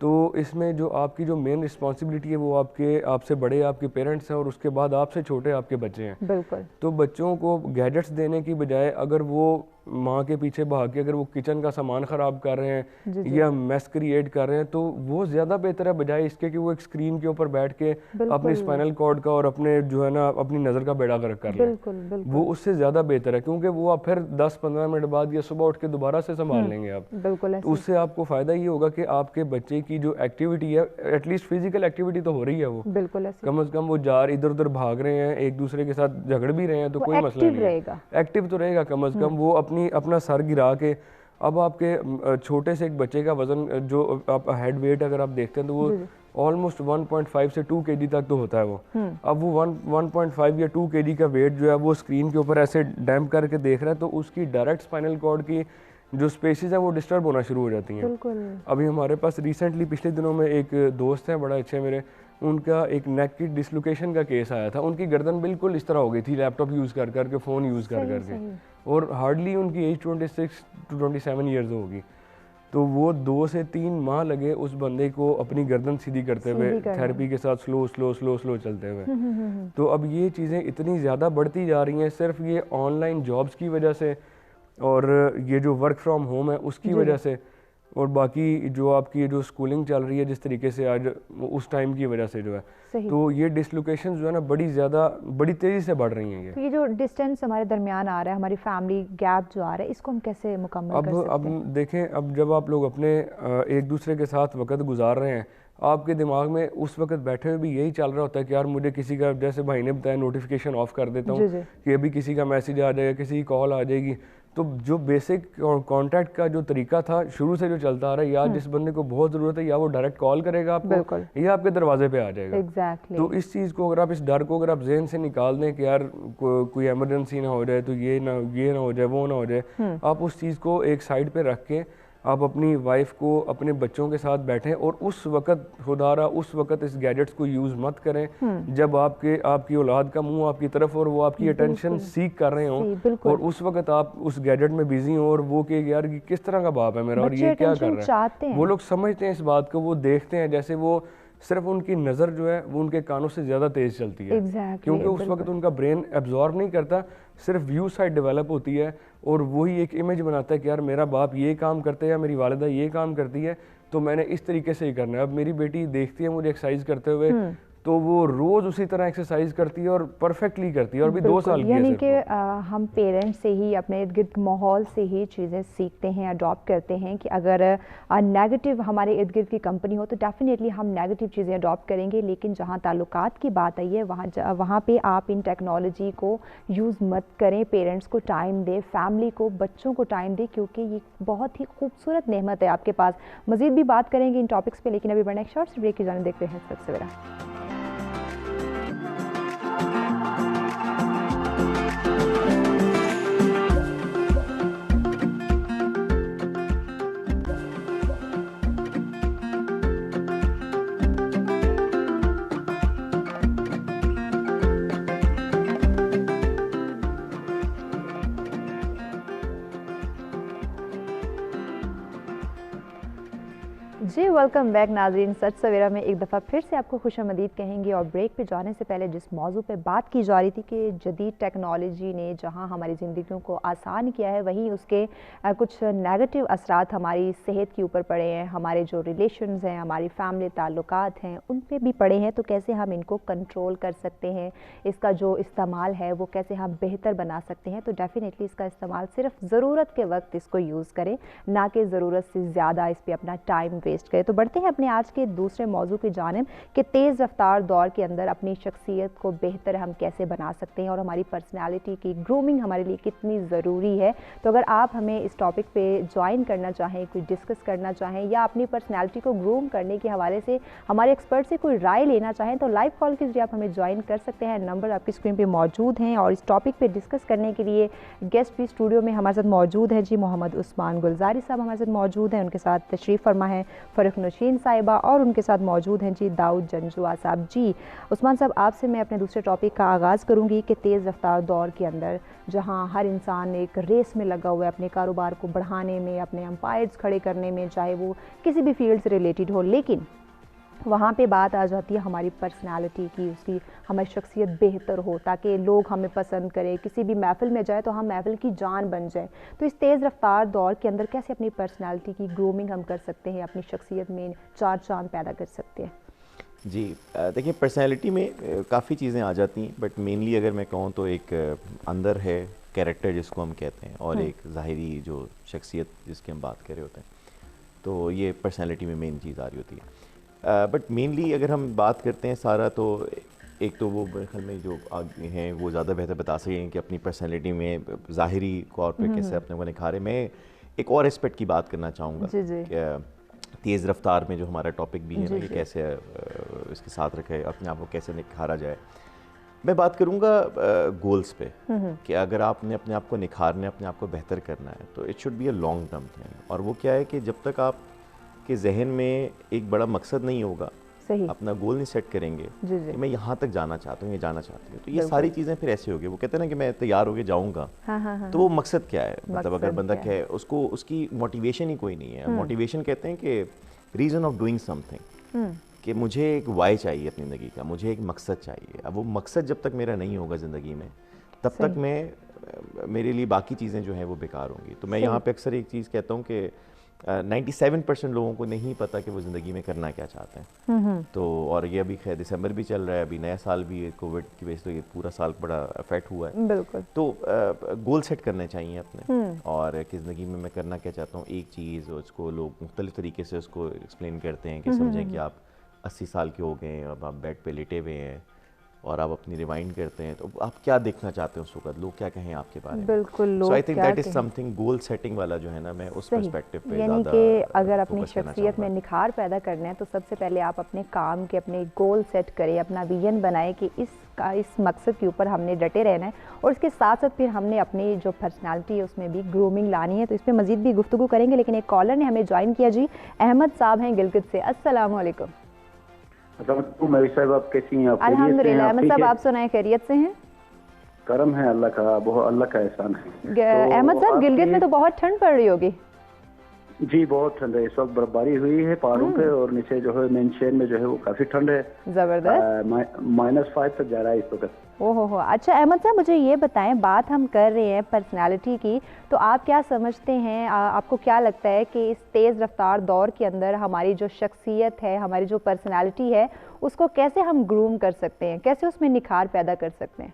तो इसमें जो आपकी जो मेन रिस्पॉन्सिबिलिटी है वो आपसे बड़े आपके पेरेंट्स हैं, और उसके बाद आपसे छोटे आपके बच्चे हैं। बिल्कुल। तो बच्चों को गैजेट्स देने की बजाय अगर वो माँ के पीछे भाग के अगर वो किचन का सामान ख़राब कर रहे हैं या मेस क्रिएट कर रहे हैं, तो वो ज़्यादा बेहतर है बजाय इसके कि वो एक स्क्रीन के ऊपर बैठ के अपने स्पाइनल कॉर्ड का और अपने जो है ना अपनी नज़र का बेड़ा गर्क कर लें। वो उससे ज़्यादा बेहतर है, क्योंकि वो आप फिर 10-15 मिनट बाद या सुबह उठ के दोबारा से संभाल लेंगे आप। बिल्कुल। तो उससे आपको फ़ायदा ये होगा कि आपके बच्चे की जो एक्टिविटी है, एटलीस्ट फिजिकल एक्टिविटी तो हो रही है, वो बिल्कुल कम से कम वो इधर उधर भाग रहे हैं, एक दूसरे के साथ झगड़ भी रहे हैं तो कोई मसला नहीं है, एक्टिव तो रहेगा कम से कम। वो अपना सर गिरा के, अब आपके छोटे से एक बच्चे का वजन जो आप हेड वेट अगर आप देखते हैं तो वो ऑलमोस्ट 1.5 से 2 kg तक तो होता है वो। अब वो 1.5 या 2 kg का वेट जो है वो स्क्रीन के ऊपर ऐसे डैम्प करके देख रहा है, तो उसकी डायरेक्ट स्पाइनल कॉर्ड की जो स्पेसेस हैं वो डिस्टर्ब होना शुरू हो जाती हैं। अभी हमारे पास रिसेंटली पिछले दिनों में एक दोस्त हैं बड़ा अच्छे मेरे, उनका एक नेक की डिसलोकेशन का केस आया था। उनकी गर्दन बिल्कुल इस तरह हो गई थी लैपटॉप यूज़ कर करके, फ़ोन यूज़ कर करके, और हार्डली उनकी एज 26 to 27 ईयर्स होगी। तो वो 2 से 3 माह लगे उस बंदे को अपनी गर्दन सीधी करते हुए, थेरेपी के साथ स्लो चलते हुए। तो अब ये चीज़ें इतनी ज़्यादा बढ़ती जा रही हैं सिर्फ ये ऑनलाइन जॉब्स की वजह से, और ये जो वर्क फ्रॉम होम है उसकी वजह से, और बाकी जो आपकी जो स्कूलिंग चल रही है जिस तरीके से आज, उस टाइम की वजह से जो है, तो ये डिसलोकेशन जो है ना बड़ी तेज़ी से बढ़ रही हैं। ये तो ये जो डिस्टेंस हमारे दरमियान आ रहा है, हमारी फैमिली गैप जो आ रहा है, इसको हम कैसे मुकम्मल कर सकते हैं? अब देखें, अब जब आप लोग अपने एक दूसरे के साथ वक्त गुजार रहे हैं, आपके दिमाग में उस वक्त बैठे हुए भी यही चल रहा होता है कि यार मुझे किसी का, जैसे भाई ने बताया, नोटिफिकेशन ऑफ कर देता हूँ कि अभी किसी का मैसेज आ जाएगा, किसी की कॉल आ जाएगी। तो जो बेसिक कांटेक्ट का जो तरीका था शुरू से जो चलता आ रहा है, या जिस बंदे को बहुत ज़रूरत है या वो डायरेक्ट कॉल करेगा आपको या आपके दरवाजे पे आ जाएगा। तो इस चीज़ को अगर आप, इस डर को अगर आप जहन से निकाल दें कि यार कोई इमरजेंसी ना हो जाए, तो ये ना हो जाए, वो ना हो जाए, आप उस चीज़ को एक साइड पे रख के आप अपनी वाइफ को, अपने बच्चों के साथ बैठें और उस वक़्त खुदारा उस वक़्त इस गैजेट्स को यूज़ मत करें जब आपकी औलाद का मुंह आपकी तरफ और वो आपकी अटेंशन सीख कर रहे हों, और उस वक़्त आप उस गैजेट में बिजी हों और वो कि यार किस तरह का बाप है मेरा और ये क्या कर रहा है। वो लोग समझते हैं इस बात को, वो देखते हैं जैसे वो सिर्फ उनकी नज़र जो है वो उनके कानों से ज़्यादा तेज़ चलती है, क्योंकि उस वक्त उनका ब्रेन एब्जॉर्ब नहीं करता, सिर्फ व्यू साइड डेवलप होती है और वही एक इमेज बनाता है कि यार मेरा बाप ये काम करते हैं या मेरी वालिदा ये काम करती है तो मैंने इस तरीके से ही करना है। अब मेरी बेटी देखती है मुझे एक्सरसाइज करते हुए तो वो रोज उसी तरह एक्सरसाइज करती है और परफेक्टली करती है, और भी 2 साल की है। यानी कि हम पेरेंट्स से ही, अपने इर्द गिर्द माहौल से ही चीज़ें सीखते हैं, अडॉप्ट करते हैं कि अगर नेगेटिव हमारे इर्द गिर्द की कंपनी हो तो डेफिनेटली हम नेगेटिव चीज़ें अडॉप्ट करेंगे। लेकिन जहाँ ताल्लुकात की बात आई है वहाँ पे आप इन टेक्नोलॉजी को यूज़ मत करें। पेरेंट्स को टाइम दें, फैमिली को, बच्चों को टाइम दें, क्योंकि ये बहुत ही खूबसूरत नेमत है आपके पास। मज़ीद भी बात करेंगे इन टॉपिक्स पे, लेकिन अभी बढ़ने एक शॉर्ट ब्रेक की जाने देखते हैं सच सवेरा। जी वेलकम बैक नाज़रीन। सच सवेरा में एक दफ़ा फिर से आपको खुशामदीद कहेंगे। और ब्रेक पे जाने से पहले जिस मौजू पे बात की जा रही थी कि जदीद टेक्नोलॉजी ने जहां हमारी ज़िंदगियों को आसान किया है, वहीं उसके कुछ नेगेटिव असरात हमारी सेहत के ऊपर पड़े हैं, हमारे जो रिलेशंस हैं, हमारी फैमिली ताल्लुकात हैं, उन पे भी पड़े हैं। तो कैसे हम इनको कंट्रोल कर सकते हैं, इसका जो इस्तेमाल है वो कैसे हम बेहतर बना सकते हैं। तो डेफिनेटली इसका इस्तेमाल सिर्फ ज़रूरत के वक्त इसको यूज़ करें, ना कि ज़रूरत से ज़्यादा इस पर अपना टाइम वेस्ट करें। तो बढ़ते हैं अपने आज के दूसरे मौजू की जानिब कि तेज़ रफ्तार दौर के अंदर अपनी शख्सियत को बेहतर हम कैसे बना सकते हैं और हमारी पर्सनालिटी की ग्रूमिंग हमारे लिए कितनी ज़रूरी है। तो अगर आप हमें इस टॉपिक पे ज्वाइन करना चाहें, कोई डिस्कस करना चाहें या अपनी पर्सनालिटी को ग्रूम करने के हवाले से हमारे एक्सपर्ट से कोई राय लेना चाहें, तो लाइव कॉल के जरिए आप हमें ज्वाइन कर सकते हैं। नंबर आपकी स्क्रीन पर मौजूद हैं। और इस टॉपिक पर डिस्कस करने के लिए गेस्ट भी स्टूडियो में हमारे साथ मौजूद हैं। जी मोहम्मद उस्मान गुलजारी साहब हमारे साथ मौजूद हैं, उनके साथ तशरीफ़ फरमा है फ़रूख नशीन साहिबा, और उनके साथ मौजूद हैं जी दाऊद जंजुआ साहब। जी उस्मान साहब, आपसे मैं अपने दूसरे टॉपिक का आगाज़ करूंगी कि तेज़ रफ्तार दौर के अंदर जहां हर इंसान एक रेस में लगा हुआ है अपने कारोबार को बढ़ाने में, अपने एम्पायर्स खड़े करने में, चाहे वो किसी भी फील्ड से रिलेटेड हो, लेकिन वहाँ पे बात आ जाती है हमारी पर्सनालिटी की, उसकी हमारी शख्सियत बेहतर हो ताकि लोग हमें पसंद करें, किसी भी महफिल में जाए तो हम महफिल की जान बन जाए। तो इस तेज़ रफ्तार दौर के अंदर कैसे अपनी पर्सनालिटी की ग्रूमिंग हम कर सकते हैं, अपनी शख्सियत में चार चांद पैदा कर सकते हैं? जी देखिए, पर्सनालिटी में काफ़ी चीज़ें आ जाती हैं, बट मेनली अगर मैं कहूँ तो एक अंदर है कैरेक्टर जिसको हम कहते हैं, और एक ज़ाहिरी जो शख्सियत जिसकी हम बात कर रहे होते हैं, तो ये पर्सनालिटी में मेन चीज़ आ रही होती है। बट मेनली अगर हम बात करते हैं सारा, तो एक तो वो मेरे ख्याल में जो आगे हैं वो ज़्यादा बेहतर बता सकें कि अपनी पर्सनैलिटी में ज़ाहिरी तौर पे कैसे अपने को निखारे। मैं एक और एस्पेक्ट की बात करना चाहूँगा, तेज़ रफ्तार में जो हमारा टॉपिक भी है ना, ये कैसे इसके साथ रखे, अपने आप को कैसे निखारा जाए। मैं बात करूँगा गोल्स पे कि अगर आपने अपने आप को निखारना है, अपने आप को बेहतर करना है, तो it should be a long term thing. और वो क्या है कि जब तक आप के जहन में एक बड़ा मकसद नहीं होगा, अपना गोल नहीं सेट करेंगे कि मैं यहाँ तक जाना चाहता हूँ, ये जाना चाहती हूँ, तो ये सारी चीज़ें फिर ऐसे होगी। वो कहते हैं ना कि मैं तैयार होके जाऊँगा, तो वो मकसद क्या है? मतलब अगर बंदा क्या है, उसको उसकी मोटिवेशन ही कोई नहीं है। मोटिवेशन कहते हैं कि रीज़न ऑफ डूइंग समथिंग, कि मुझे एक वाई चाहिए अपनी ज़िंदगी का, मुझे एक मकसद चाहिए। अब वो मकसद जब तक मेरा नहीं होगा ज़िंदगी में, तब तक मेरे लिए बाकी चीज़ें जो हैं वो बेकार होंगी। तो मैं यहाँ पे अक्सर एक चीज़ कहता हूँ कि 97% लोगों को नहीं पता कि वो ज़िंदगी में करना क्या चाहते हैं। तो और ये अभी खैर दिसंबर भी चल रहा है, अभी नया साल भी कोविड की वजह से ये पूरा साल बड़ा अफेक्ट हुआ है। बिल्कुल। तो गोल सेट करने चाहिए अपने, और कि ज़िंदगी में मैं करना क्या चाहता हूँ एक चीज़, उसको लोग मुख्तलिफ तरीके से उसको एक्सप्लेन करते हैं कि समझें कि आप 80 साल के हो गए हैं, अब आप बेड पे लेटे हुए हैं और आप अपनी रिवाइंड करते हैं, तो आप क्या देखना चाहते हैं उस वक्त, लोग क्या कहें आपके बारे में? बिल्कुल, लोग so I think that is something goal setting वाला जो है ना, मैं उस पर्सपेक्टिव पे यानी कि अगर अपनी शख्सियत में निखार पैदा करना है तो सबसे पहले आप अपने काम के अपने गोल सेट करें, अपना विजन बनाएं कि इस मकसद के ऊपर हमने डटे रहना है, और इसके साथ साथ फिर हमने अपनी जो पर्सनालिटी है उसमें भी ग्रूमिंग लानी है। तो इस पर मजीद भी गुफ्तगू करेंगे, लेकिन एक कॉलर ने हमें ज्वाइन किया जी, अहमद साहब हैं गिलगित से। अस्सलाम वालेकुम। आप कैसी हैं? अल्हम्दुलिल्लाह। अहमद साहब आप सुनाएं, खैरियत से हैं? करम है अल्लाह का, बहुत अल्लाह का एहसान है। अहमद साहब, गिलगित में तो बहुत ठंड पड़ रही होगी। जी बहुत ठंड है, इस वक्त बर्फबारी हुई है पहाड़ों पे, और नीचे जो है मेन शहर में जो है वो काफी ठंड है, जबरदस्त, -5 तक जा रहा है इस वक्त। ओहो। अच्छा अहमद साहब, मुझे ये बताएं, बात हम कर रहे हैं पर्सनालिटी की, तो आप क्या समझते हैं, आपको क्या लगता है कि इस तेज़ रफ्तार दौर के अंदर हमारी जो शख्सियत है, हमारी जो पर्सनालिटी है, उसको कैसे हम ग्रूम कर सकते हैं, कैसे उसमें निखार पैदा कर सकते हैं?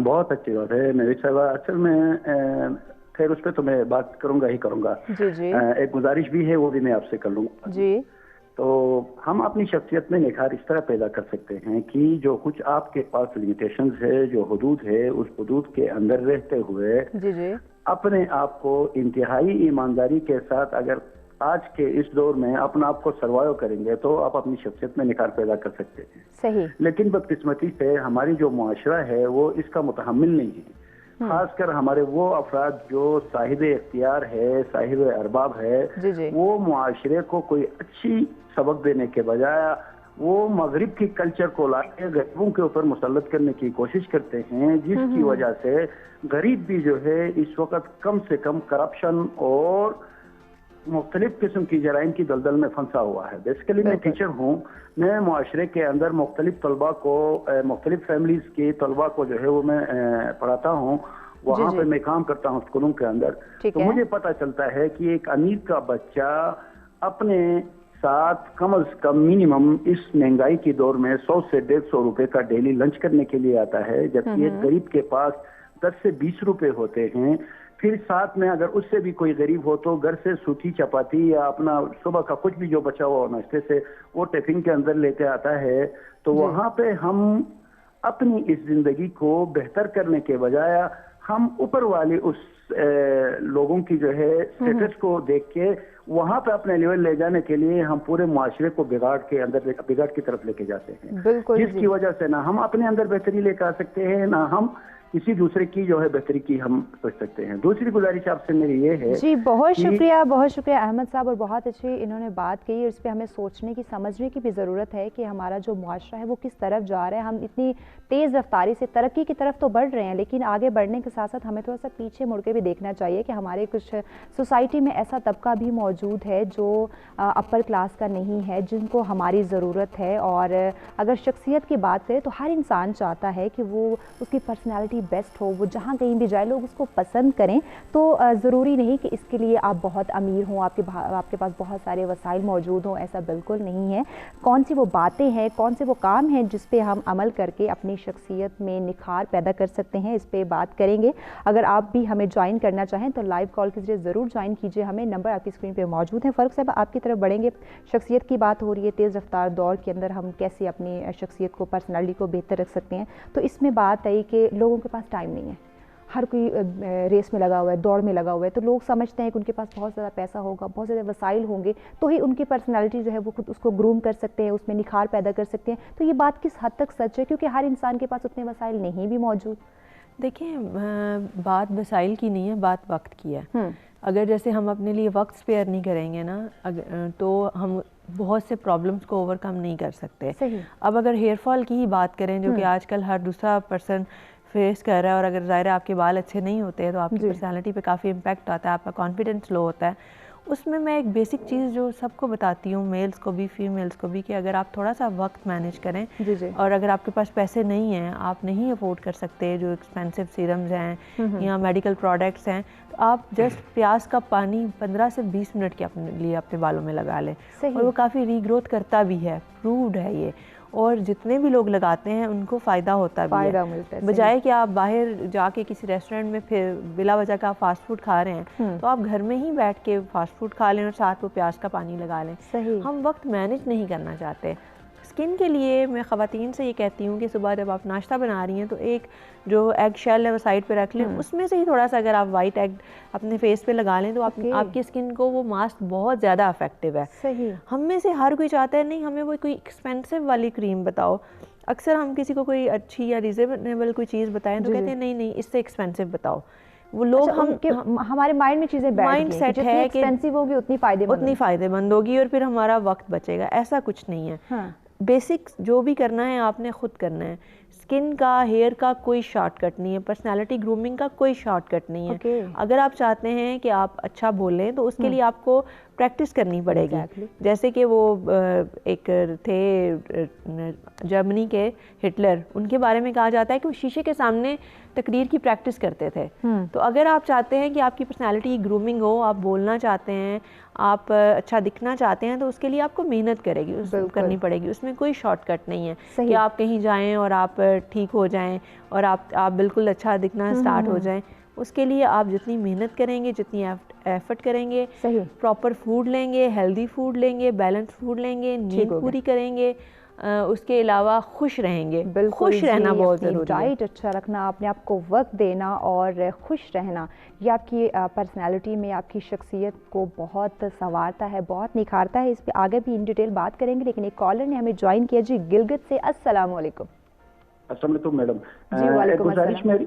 बहुत अच्छी बात है नवीद साहबा। असल में खैर उस पर तो मैं बात करूंगा ही करूंगा। जी। एक गुजारिश भी है, वो भी मैं आपसे कर लूँगा जी। तो हम अपनी शख्सियत में निखार इस तरह पैदा कर सकते हैं कि जो कुछ आपके पास लिमिटेशंस है, जो हदूद है, उस हदूद के अंदर रहते हुए जी अपने आप को इंतहाई ईमानदारी के साथ अगर आज के इस दौर में अपने आप को सर्वाइव करेंगे तो आप अपनी शख्सियत में निखार पैदा कर सकते हैं। सही। लेकिन बदकिस्मती से हमारी जो मुआशरा है वो इसका मुतहम्मिल नहीं है, खासकर हमारे वो अफराद जो साहिब इख्तियार है, साहिब अरबाब है, वो मुआशरे को कोई अच्छी सबक देने के बजाय वो मगरिब की कल्चर को लाके गरीबों के ऊपर मुसल्लत करने की कोशिश करते हैं, जिसकी वजह से गरीब भी जो है इस वक्त कम से कम करप्शन और मुख्तलिफ किस्म की जराइम की दलदल में फंसा हुआ है। बेसिकली मैं टीचर हूँ, मैं मुआशरे के अंदर मुख्तलिफ तलबा को, मुख्तलिफ फैमिलीज के तलबा को जो है वो मैं पढ़ाता हूँ, वहाँ पे मैं काम करता हूँ स्कूलों के अंदर। तो मुझे पता चलता है कि एक अमीर का बच्चा अपने साथ कम अज कम मिनिमम इस महंगाई के दौर में 100 से 150 रुपए का डेली लंच करने के लिए आता है, जबकि एक गरीब के पास 10 से 20 रुपए होते हैं। फिर साथ में अगर उससे भी कोई गरीब हो तो घर से सूखी चपाती या अपना सुबह का कुछ भी जो बचा हुआ नाश्ते से वो टिफिन के अंदर लेके आता है। तो वहाँ पे हम अपनी इस जिंदगी को बेहतर करने के बजाय हम ऊपर वाले उस लोगों की जो है स्टेटस को देख के वहां पे अपने लेवल ले जाने के लिए हम पूरे मुआशरे को बिगाड़ की तरफ लेके जाते हैं, जिसकी वजह से ना हम अपने अंदर बेहतरी लेकर आ सकते हैं, ना हम किसी दूसरे की जो है बेहतरी की हम सोच सकते हैं। दूसरी गुजारिश आपसे मेरी ये है जी, बहुत शुक्रिया अहमद साहब, और बहुत अच्छी इन्होंने बात कही। इस पर हमें सोचने की, समझने की भी ज़रूरत है कि हमारा जो मुआशरा है वो किस तरफ जा रहा है। हम इतनी तेज़ रफ्तारी से तरक्की की तरफ तो बढ़ रहे हैं, लेकिन आगे बढ़ने के साथ साथ हमें थोड़ा सा पीछे मुड़ के भी देखना चाहिए कि हमारे कुछ सोसाइटी में ऐसा तबका भी मौजूद है जो अपर क्लास का नहीं है, जिनको हमारी ज़रूरत है। और अगर शख्सियत की बात करें तो हर इंसान चाहता है कि वो उसकी पर्सनैलिटी बेस्ट हो, वो जहाँ कहीं भी जाए लोग उसको पसंद करें। तो ज़रूरी नहीं कि इसके लिए आप बहुत अमीर हों, आपके पास बहुत सारे वसाइल मौजूद हों, ऐसा बिल्कुल नहीं है। कौन सी वो बातें हैं, कौन से वो काम हैं जिस पे हम अमल करके अपनी शख्सियत में निखार पैदा कर सकते हैं, इस पे बात करेंगे। अगर आप भी हमें ज्वाइन करना चाहें तो लाइव कॉल के जरिए ज़रूर ज्वाइन कीजिए हमें, नंबर आपकी स्क्रीन पर मौजूद है। फ़र्क साहब, आपकी तरफ बढ़ेंगे। शख्सियत की बात हो रही है, तेज़ रफ्तार दौर के अंदर हम कैसे अपनी शख्सियत को, पर्सनैलिटी को बेहतर रख सकते हैं। तो इसमें बात आई कि लोगों के पास टाइम नहीं है, हर कोई रेस में लगा हुआ है, दौड़ में लगा हुआ है। तो लोग समझते हैं कि उनके पास बहुत ज़्यादा पैसा होगा, बहुत ज़्यादा वसाइल होंगे तो ही उनकी पर्सनालिटी जो है वो खुद उसको ग्रूम कर सकते हैं, उसमें निखार पैदा कर सकते हैं। तो ये बात किस हद तक सच है, क्योंकि हर इंसान के पास उतने वसाइल नहीं भी मौजूद। देखिए, बात वसाइल की नहीं है, बात वक्त की है। अगर जैसे हम अपने लिए वक्त स्पेयर नहीं करेंगे ना, तो हम बहुत से प्रॉब्लम्स को ओवरकम नहीं कर सकते। अब अगर हेयर फॉल की ही बात करें, जो कि आजकल हर दूसरा पर्सन फेस कर रहा है, और अगर ज़ाहिर है आपके बाल अच्छे नहीं होते हैं तो आपकी पर्सनालिटी पे काफ़ी इम्पैक्ट आता है, आपका कॉन्फिडेंस लो होता है। उसमें मैं एक बेसिक चीज़ जो सबको बताती हूँ, मेल्स को भी फीमेल्स को भी, कि अगर आप थोड़ा सा वक्त मैनेज करें और अगर आपके पास पैसे नहीं हैं, आप नहीं अफोर्ड कर सकते जो एक्सपेंसिव सीरम्स हैं या मेडिकल प्रोडक्ट्स हैं, तो आप जस्ट प्याज का पानी 15 से 20 मिनट के अपने लिए अपने बालों में लगा लें, और वो काफ़ी रीग्रोथ करता भी है, प्रूव्ड है ये। और जितने भी लोग लगाते हैं उनको फ़ायदा होता भी है। बजाय कि आप बाहर जाके किसी रेस्टोरेंट में फिर बिला वजह का फ़ास्ट फूड खा रहे हैं, तो आप घर में ही बैठ के फ़ास्ट फूड खा लें और साथ वो प्याज का पानी लगा लें। सही। हम वक्त मैनेज नहीं करना चाहते। स्किन के लिए मैं ख़वातीन से ये कहती हूँ कि सुबह जब आप नाश्ता बना रही हैं तो एक जो एग शेल है वो साइड पे रख लें, उसमें से ही थोड़ा सा अगर आप वाइट एग अपने फेस पे लगा लें तो आपकी स्किन को वो मास्क बहुत ज़्यादा इफेक्टिव है। सही। हम में से हर कोई चाहता है नहीं हमें वो कोई एक्सपेंसिव वाली क्रीम बताओ। अक्सर हम किसी को कोई अच्छी या रिजनेबल कोई चीज़ बताएं तो कहते हैं नहीं नहीं इससे एक्सपेंसिव बताओ। वो लोग हमारे माइंड में चीज़ें बैठ माइंड सेट है कि एक्सपेंसिव होगी उतनी फ़ायदेमंद होगी और फिर हमारा वक्त बचेगा। ऐसा कुछ नहीं है। हाँ। बेसिक्स जो भी करना है आपने खुद करना है। स्किन का, हेयर का कोई शॉर्टकट नहीं है, पर्सनालिटी ग्रूमिंग का कोई शॉर्टकट नहीं है। अगर आप चाहते हैं कि आप अच्छा बोलें तो उसके लिए आपको प्रैक्टिस करनी पड़ेगी। जैसे कि वो एक थे जर्मनी के हिटलर, उनके बारे में कहा जाता है कि वो शीशे के सामने तकरीर की प्रैक्टिस करते थे। तो अगर आप चाहते हैं कि आपकी पर्सनालिटी ग्रूमिंग हो, आप बोलना चाहते हैं, आप अच्छा दिखना चाहते हैं, तो उसके लिए आपको मेहनत करनी पड़ेगी। उसमें कोई शॉर्टकट नहीं है कि आप कहीं जाएं और आप ठीक हो जाएं और आप बिल्कुल अच्छा दिखना स्टार्ट हो जाएं। उसके लिए आप जितनी मेहनत करेंगे, जितनी एफर्ट करेंगे, प्रॉपर फूड लेंगे, हेल्दी फूड लेंगे, बैलेंस फूड लेंगे, नींद पूरी करेंगे, उसके अलावा खुश रहेंगे। खुश रहना बहुत ज़रूरी है। डाइट अच्छा रखना, अपने आप को वक्त देना और खुश रहना, ये आपकी पर्सनालिटी में, आपकी शख्सियत को बहुत संवारता है, बहुत निखारता है। इस पर आगे भी इन डिटेल बात करेंगे, लेकिन एक कॉलर ने हमें ज्वाइन किया जी गिलगित से। अस्सलाम वालेकुम। अस्सलाम वालेकुम मैडम। एक गुजारिश मेरी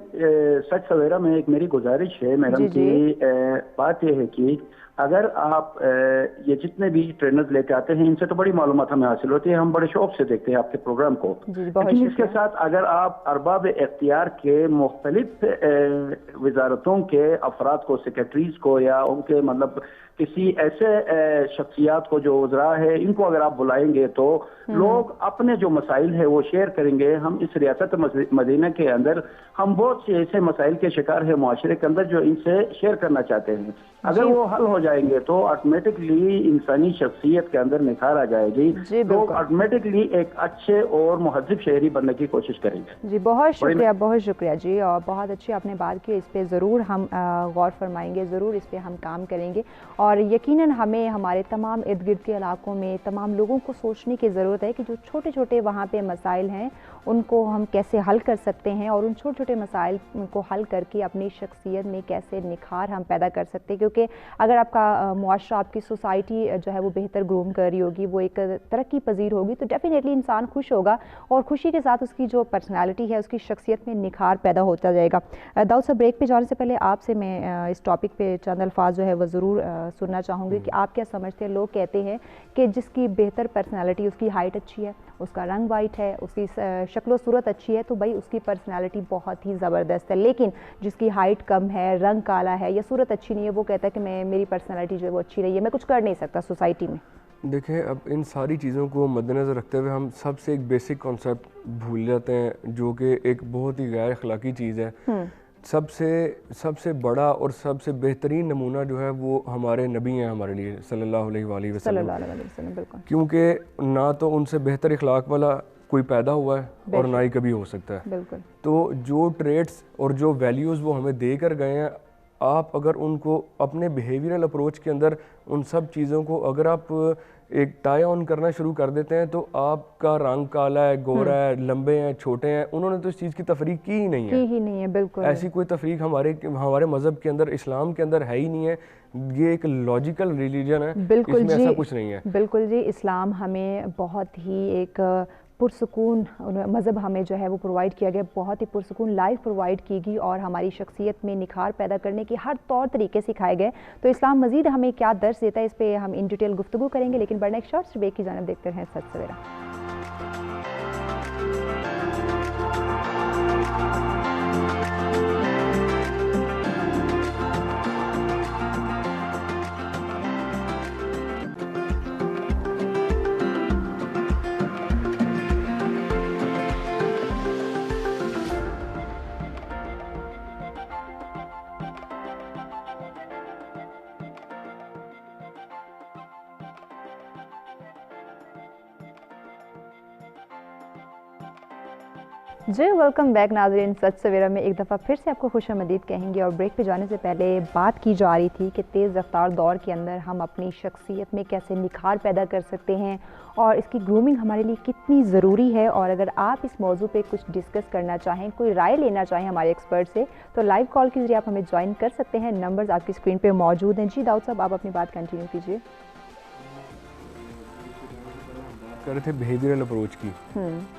सच सवेरा में एक मेरी गुजारिश है मैडम की बात यह है कि अगर आप ये जितने भी ट्रेनर्स लेके आते हैं इनसे तो बड़ी मालूमात हमें हासिल होती है, हम बड़े शौक से देखते हैं आपके प्रोग्राम को। लेकिन इसके साथ अगर आप अरबाब इख्तियार के मुख्तलिफ वजारतों के अफराद को, सेक्रेटरीज को या उनके मतलब किसी ऐसे शख्सियात को जो उजरा है, इनको अगर आप बुलाएंगे तो लोग अपने जो मसाइल है वो शेयर करेंगे। हम इस रियासत मदीना के अंदर हम बहुत से ऐसे मसाइल के शिकार है मुआशरे के अंदर जो इनसे शेयर करना चाहते हैं। अगर वो हल हो जाएंगे तो ऑटोमेटिकली इंसानी शख्सियत के अंदर निखार आ जाएगी। लोग ऑटोमेटिकली एक अच्छे और मुहज्जिब शहरी बनने की कोशिश करेंगे। जी बहुत शुक्रिया जी, और बहुत अच्छी आपने बात की। इस पे ज़रूर हम गौर फरमाएंगे, ज़रूर इस पे हम काम करेंगे और यकीनन हमें हमारे तमाम इर्द गिर्द के इलाकों में तमाम लोगों को सोचने की ज़रूरत है कि जो छोटे छोटे वहाँ पे मसाइल हैं उनको हम कैसे हल कर सकते हैं और उन छोटे छोटे मसाइल को हल करके अपनी शख्सियत में कैसे निखार हम पैदा कर सकते हैं। क्योंकि अगर आपका मुआशरा, आपकी सोसाइटी जो है वो बेहतर ग्रूम कर रही होगी, वो एक तरक्की पजीर होगी, तो डेफिनेटली इंसान खुश होगा और खुशी के साथ उसकी जो पर्सनैलिटी है, उसकी शख्सियत में निखार पैदा होता जाएगा। दाऊद साहब, ब्रेक पे जाने से पहले आपसे मैं इस टॉपिक पे चंद अल्फाज जो है वो ज़रूर सुनना चाहूँगी कि आप क्या समझते हैं। लोग कहते हैं कि जिसकी बेहतर पर्सनैलिटी, उसकी हाइट अच्छी है, उसका रंग वाइट है, उसकी शक्लो सूरत अच्छी है, तो भाई उसकी पर्सनैलिटी बहुत ही ज़बरदस्त है। लेकिन जिसकी हाइट कम है, रंग काला है या सूरत अच्छी नहीं है, वो कहता है कि मेरी पर्सनैलिटी जो है वो अच्छी नहीं है, मैं कुछ कर नहीं सकता सोसाइटी में। देखें, अब इन सारी चीज़ों को मद्देनज़र रखते हुए हम सबसे एक बेसिक कॉन्सेप्ट भूल जाते हैं जो कि एक बहुत ही गैर अखलाकी चीज़ है। सबसे बड़ा और सबसे बेहतरीन नमूना जो है वो हमारे नबी हैं हमारे लिए सल्लल्लाहु अलैहि वसल्लम। क्योंकि ना तो उनसे बेहतर इखलाक वाला कोई पैदा हुआ है और ना ही कभी हो सकता है। तो जो ट्रेड्स और जो वैल्यूज़ वो हमें दे कर गए हैं, आप अगर उनको अपने बिहेवियरल अप्रोच के अंदर उन सब चीज़ों को अगर आप एक टाई ऑन करना शुरू कर देते हैं तो आपका रंग काला है, गोरा है, लंबे हैं, छोटे हैं, उन्होंने तो इस चीज़ की तफरीक की ही नहीं है। बिल्कुल ऐसी कोई तफरीक हमारे मज़हब के अंदर, इस्लाम के अंदर है ही नहीं है। ये एक लॉजिकल रिलीजन है, इसमें ऐसा कुछ नहीं है। बिल्कुल जी, इस्लाम हमें बहुत ही एक पुरसुकून मज़हब हमें जो है वो प्रोवाइड किया गया, बहुत ही पुरसुकून लाइफ प्रोवाइड की गई और हमारी शख्सियत में निखार पैदा करने के हर तौर तरीके सिखाए गए। तो इस्लाम मज़ीद हमें क्या दर्स देता है, इस पर हम इन डिटेल गुफ्तगू करेंगे, लेकिन बढ़ने एक शॉर्ट ब्रेक की जानिब देखते हैं सच सवेरा। जी वेलकम बैक नाज़रीन। सच सवेरा में एक दफ़ा फिर से आपको खुशामदीद कहेंगे। और ब्रेक पे जाने से पहले बात की जा रही थी कि तेज़ रफ्तार दौर के अंदर हम अपनी शख्सियत में कैसे निखार पैदा कर सकते हैं और इसकी ग्रूमिंग हमारे लिए कितनी ज़रूरी है। और अगर आप इस मौजू पे कुछ डिस्कस करना चाहें, कोई राय लेना चाहें हमारे एक्सपर्ट से, तो लाइव कॉल के ज़रिए आप हमें ज्वाइन कर सकते हैं। नंबर्स आपकी स्क्रीन पर मौजूद हैं। जी दाऊद साहब, आप अपनी बात कंटिन्यू कीजिए। कर रहे थे बिहेवियरल अप्रोच की,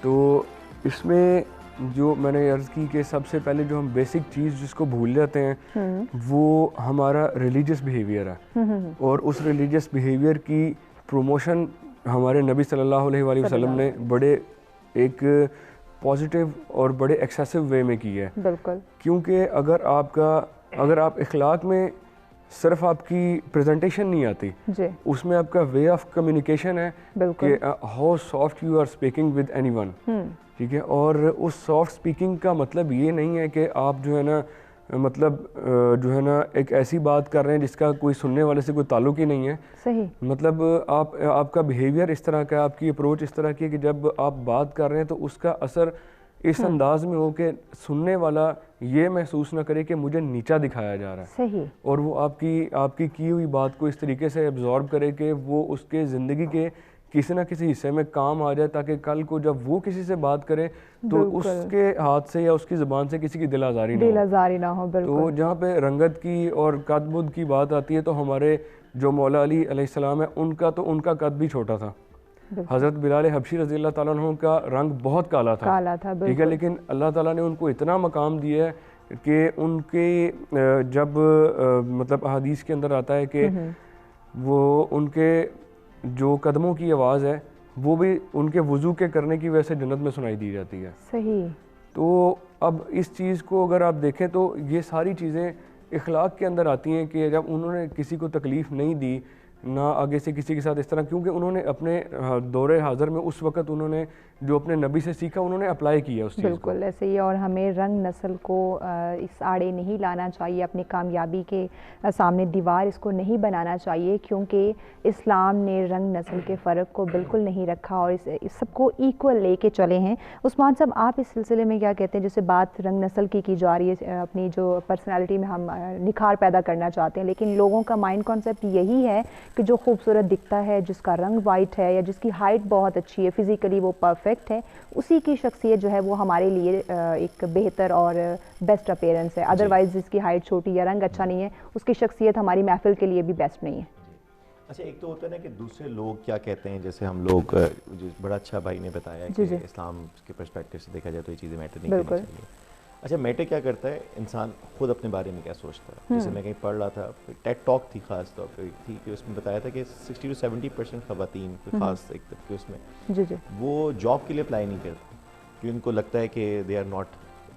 तो इसमें जो मैंने अर्ज़ की कि सबसे पहले जो हम बेसिक चीज़ जिसको भूल जाते हैं वो हमारा रिलीजियस बिहेवियर है। और उस रिलीजियस बिहेवियर की प्रमोशन हमारे नबी सल्लल्लाहु अलैहि वसल्लम ने बड़े एक पॉजिटिव और बड़े एक्सेसिव वे में की है। बिल्कुल, क्योंकि अगर आप इखलाक में सिर्फ आपकी प्रेजेंटेशन नहीं आती, उसमें आपका वे ऑफ कम्युनिकेशन है कि how soft you are speaking with anyone, ठीक है। और उस सॉफ्ट स्पीकिंग का मतलब ये नहीं है कि आप जो है ना जो है ना एक ऐसी बात कर रहे हैं जिसका कोई सुनने वाले से कोई ताल्लुक ही नहीं है। सही, मतलब आपका बिहेवियर इस तरह का, आपकी अप्रोच इस तरह की कि जब आप बात कर रहे हैं तो उसका असर इस अंदाज में हो कि सुनने वाला ये महसूस ना करे कि मुझे नीचा दिखाया जा रहा है। सही। और वो आपकी की हुई बात को इस तरीके से एब्जॉर्ब करे कि वो उसके ज़िंदगी के किसी ना किसी हिस्से में काम आ जाए, ताकि कल को जब वो किसी से बात करे तो उसके हाथ से या उसकी ज़ुबान से किसी की दिल आज़ारी ना हो। तो जहाँ पे रंगत की और कद बुद की बात आती है तो हमारे जो मौला अली अलैहिस्सलाम है उनका कद भी छोटा था। हज़रत बिलाल हबशी रज़ी अल्लाह ताला अन्हु का रंग बहुत काला था, ठीक है, लेकिन अल्लाह ताला ने उनको इतना मकाम दिया है कि उनके जब मतलब हदीस के अंदर आता है कि वो उनके जो कदमों की आवाज़ है वो भी उनके वज़ू के करने की वजह से जन्नत में सुनाई दी जाती है। सही। तो अब इस चीज़ को अगर आप देखें तो ये सारी चीज़ें इखलाक के अंदर आती हैं कि जब उन्होंने किसी को तकलीफ़ नहीं दी, ना आगे से किसी के साथ इस तरह, क्योंकि उन्होंने अपने दौरे हाज़िर में उस वक़्त उन्होंने जो अपने नबी से सीखा उन्होंने अप्लाई किया उस चीज़ को। बिल्कुल ऐसे ही। और हमें रंग नस्ल को इस आड़े नहीं लाना चाहिए, अपनी कामयाबी के सामने दीवार इसको नहीं बनाना चाहिए, क्योंकि इस्लाम ने रंग नस्ल के फ़र्क को बिल्कुल नहीं रखा और इस सबको इक्वल लेके चले हैं। उस्मान साहब, आप इस सिलसिले में क्या कहते हैं? जैसे बात रंग नस्ल की जा रही है, अपनी जो पर्सनैलिटी में हम निखार पैदा करना चाहते हैं, लेकिन लोगों का माइंड कॉन्सेप्ट यही है कि जो खूबसूरत दिखता है, जिसका रंग वाइट है या जिसकी हाइट बहुत अच्छी है, फिज़िकली वो परफेक्ट है, उसी की शख्सियत जो है वो हमारे लिए एक बेहतर और बेस्ट अपीयरेंस है। अदरवाइज़ जिसकी हाइट छोटी या रंग अच्छा नहीं है, उसकी शख्सियत हमारी महफिल के लिए भी बेस्ट नहीं है। अच्छा, एक तो होता है ना कि दूसरे लोग क्या कहते हैं, जैसे हम लोग बड़ा अच्छा भाई ने बताया कि इस्लाम के पर्सपेक्टिव से देखा जाए तो ये चीज़ें मैटर नहीं करनी चाहिए। अच्छा, मैटर क्या करता है, इंसान खुद अपने बारे में क्या सोचता है। जैसे मैं कहीं पढ़ रहा था, टेड टॉक थी खास तौर पर थी कि उसमें बताया था कि 60 से 70% ख़वातीन कोई ख़ास एक तबके उसमें वो जॉब के लिए अप्लाई नहीं करती क्योंकि उनको लगता है कि they are not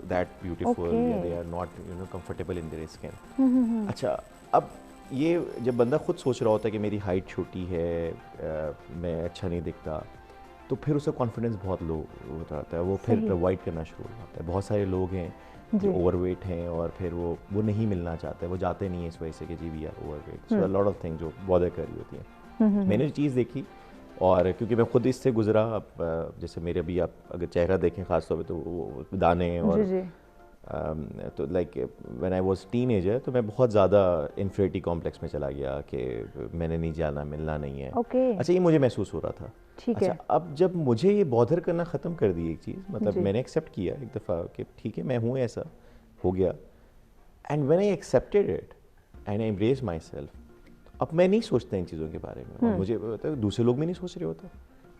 that beautiful, they are not comfortable in their skin. अच्छा, अब ये जब बंदा खुद सोच रहा होता है कि मेरी हाइट छोटी है, मैं अच्छा नहीं दिखता, तो फिर उसका कॉन्फिडेंस बहुत लो हो जाता है, वो फिर अवॉइड करना शुरू हो जाता है। बहुत सारे लोग हैं जो ओवरवेट हैं और फिर वो नहीं मिलना चाहते, वो जाते नहीं है इस वजह से कि जी we are overweight, so lot of thing जो बॉदर कर रही होती है। मैंने जो चीज़ देखी, और क्योंकि मैं खुद इससे गुजरा, जैसे मेरे अभी आप अगर चेहरा देखें खास तौर पे तो वो दाने और तो like when I was teenager तो मैं बहुत ज़्यादा इन्फीरियरिटी कॉम्प्लेक्स में चला गया कि मैंने नहीं जाना, मिलना नहीं है। अच्छा, ये मुझे महसूस हो रहा था। अच्छा, अब जब मुझे ये बॉदर करना ख़त्म कर दी एक चीज़, मतलब मैंने एक्सेप्ट किया एक दफ़ा कि ठीक है मैं हूँ, ऐसा हो गया, and when I accepted it and I embrace my self, अब मैं नहीं सोचता इन चीज़ों के बारे में। मुझे दूसरे लोग भी नहीं सोच रहे होते,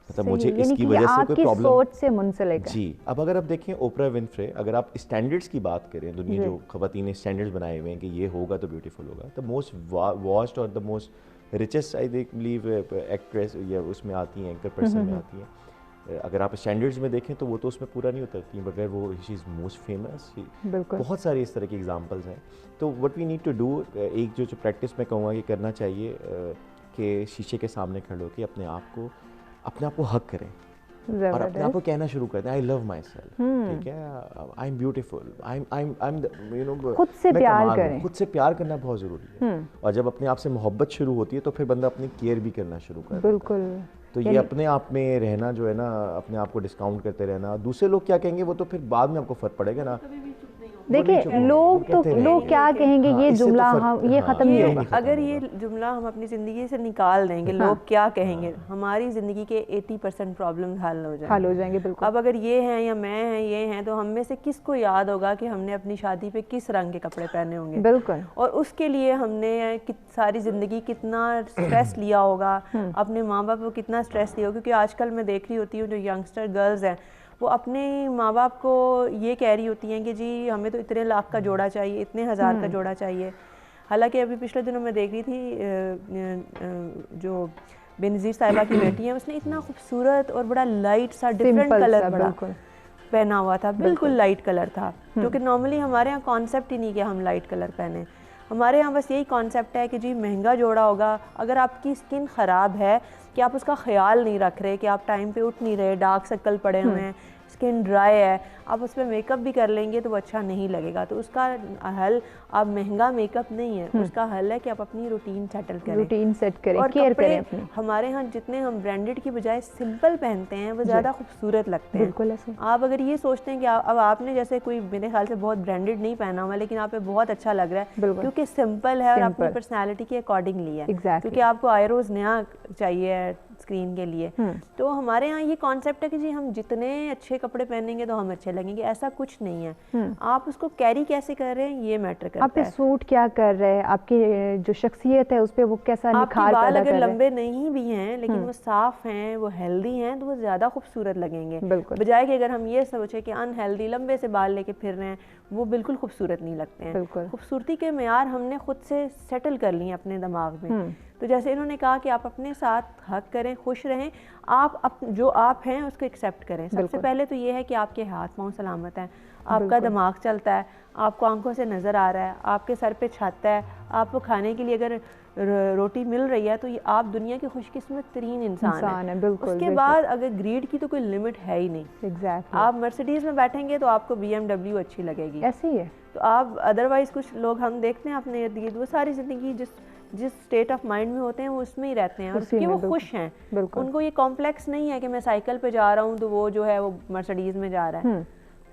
मतलब मुझे इसकी वजह से कोई प्रॉब्लम सोच से मुंसलिक है। जी, अब अगर आप देखें ओपरा विनफ्रे, अगर आप स्टैंडर्ड्स की बात करें, दुनिया जो ख़वातीन ने स्टैंडर्ड्स बनाए हुए हैं कि ये होगा तो ब्यूटीफुल होगा, द मोस्ट वॉच्ड और the most richest I believe actress या उसमें आती हैं, एंकर पर्सन में आती हैं। अगर आप स्टैंडर्ड्स में देखें तो वो तो उसमें पूरा नहीं उतरती, मगर वो शी इज़ मोस्ट फेमस। बहुत सारे इस तरह के एग्जाम्पल्स हैं। तो what we need to do, एक जो प्रैक्टिस मैं कहूँगा कि करना चाहिए कि शीशे के सामने खड़े होकर अपने आप को हक करें, और अपने आप को कहना शुरू करते हैं आई लव माई सेल्फ, ठीक है, I am beautiful, I am you know, खुद से प्यार करें। खुद से प्यार करना बहुत ज़रूरी है। और जब अपने आप से मोहब्बत शुरू होती है तो फिर बंदा अपनी केयर भी करना शुरू करता है। बिल्कुल। तो ये अपने आप में रहना जो है ना, अपने आप को डिस्काउंट करते रहना, दूसरे लोग क्या कहेंगे वो तो फिर बाद में आपको फर्क पड़ेगा ना। देखिए लोग क्या कहेंगे, ये जुमला हम ये खत्म नहीं होगा। अगर ये जुमला हम अपनी ज़िंदगी से निकाल देंगे, लोग क्या कहेंगे, हमारी ज़िंदगी के 80% प्रॉब्लम्स हल हो जाएंगे। बिल्कुल। अब अगर ये हैं या मैं हैं ये हैं, तो हम में से किसको याद होगा कि हमने अपनी शादी पे किस रंग के कपड़े पहने होंगे। बिल्कुल। और उसके लिए हमने सारी ज़िंदगी कितना स्ट्रेस लिया होगा, अपने माँ बाप को कितना स्ट्रेस लिया होगा। क्योंकि आजकल मैं देख रही होती हूँ जो यंगस्टर गर्ल्स हैं वो अपने माँ बाप को ये कह रही होती हैं कि जी हमें तो इतने लाख का जोड़ा चाहिए, इतने हज़ार का जोड़ा चाहिए। हालांकि अभी पिछले दिनों मैं देख रही थी जो बेनज़ीर साहिबा की बेटी है, उसने इतना खूबसूरत और बड़ा लाइट सा डिफरेंट कलर बड़ा पहना हुआ था, बिल्कुल लाइट कलर था, क्योंकि नॉर्मली हमारे यहाँ कॉन्सेप्ट ही नहीं कि हम लाइट कलर पहने। हमारे यहाँ बस यही कॉन्सेप्ट है कि जी महंगा जोड़ा होगा, अगर आपकी स्किन ख़राब है कि आप उसका ख्याल नहीं रख रहे, कि आप टाइम पे उठ नहीं रहे, डार्क सर्कल पड़े हुए हैं, स्किन ड्राई है, आप उस पर मेकअप भी कर लेंगे तो वो अच्छा नहीं लगेगा। तो उसका हल आप महंगा मेकअप नहीं है, उसका हल है कि आप अपनी रूटीन सेटल करें, रूटीन सेट करें और केयर करें अपनी। हमारे यहाँ जितने हम ब्रांडेड की बजाय सिंपल पहनते हैं वो ज़्यादा खूबसूरत लगते हैं। बिल्कुल ऐसे। आप अगर ये सोचते हैं कि अब आपने जैसे कोई मेरे ख्याल से बहुत ब्रांडेड नहीं पहना हुआ, लेकिन आप पे बहुत अच्छा लग रहा है क्योंकि सिंपल है और अपनी पर्सनैलिटी के अकॉर्डिंगली है, क्योंकि आपको आईरोज नया चाहिए स्क्रीन के लिए। तो हमारे यहाँ ये कॉन्सेप्ट है कि जी हम जितने अच्छे कपड़े पहनेंगे तो हम अच्छे लगेंगे, ऐसा कुछ नहीं है। आप उसको कैरी कैसे कर रहे हैं ये मैटर करता है। आप पे सूट क्या कर रहे हैं, आपकी जो शख्सियत है उस पे वो कैसा निखार पैदा कर रहे हैं। अगर लंबे नहीं भी हैं लेकिन वो साफ हैं, वो हेल्दी हैं, तो वो ज़्यादा खूबसूरत लगेंगे, बजाय कि अगर हम ये सोचे कि अनहेल्दी लंबे से बाल लेके फिर रहे हैं, वो बिल्कुल खूबसूरत नहीं लगते हैं। खूबसूरती के मेयार हमने खुद से सेटल कर लिए अपने दिमाग में। तो जैसे इन्होंने कहा कि आप अपने साथ हक करें, खुश रहें, आप जो आप हैं उसको एक्सेप्ट करें। सबसे पहले तो ये है कि आपके हाथ पांव सलामत हैं, आपका दिमाग चलता है, आपको आंखों से नज़र आ रहा है, आपके सर पे छत है, आपको खाने के लिए अगर रोटी मिल रही है तो ये आप दुनिया के खुशकिस्मत तरीन इंसान है। उसके बाद अगर ग्रीड की तो कोई लिमिट है ही नहीं। आप मर्सिडीज़ में बैठेंगे तो आपको BMW अच्छी लगेगी, ऐसे ही है। तो आप अदरवाइज़ कुछ लोग हम देखते हैं अपने इर्द गिर्द, वो सारी ज़िंदगी जिस स्टेट ऑफ माइंड में होते हैं वो उसमें ही रहते हैं और उसके वो खुश हैं। उनको ये कॉम्प्लेक्स नहीं है कि मैं साइकिल पे जा रहा हूँ तो वो जो है वो मर्सिडीज़ में जा रहा है।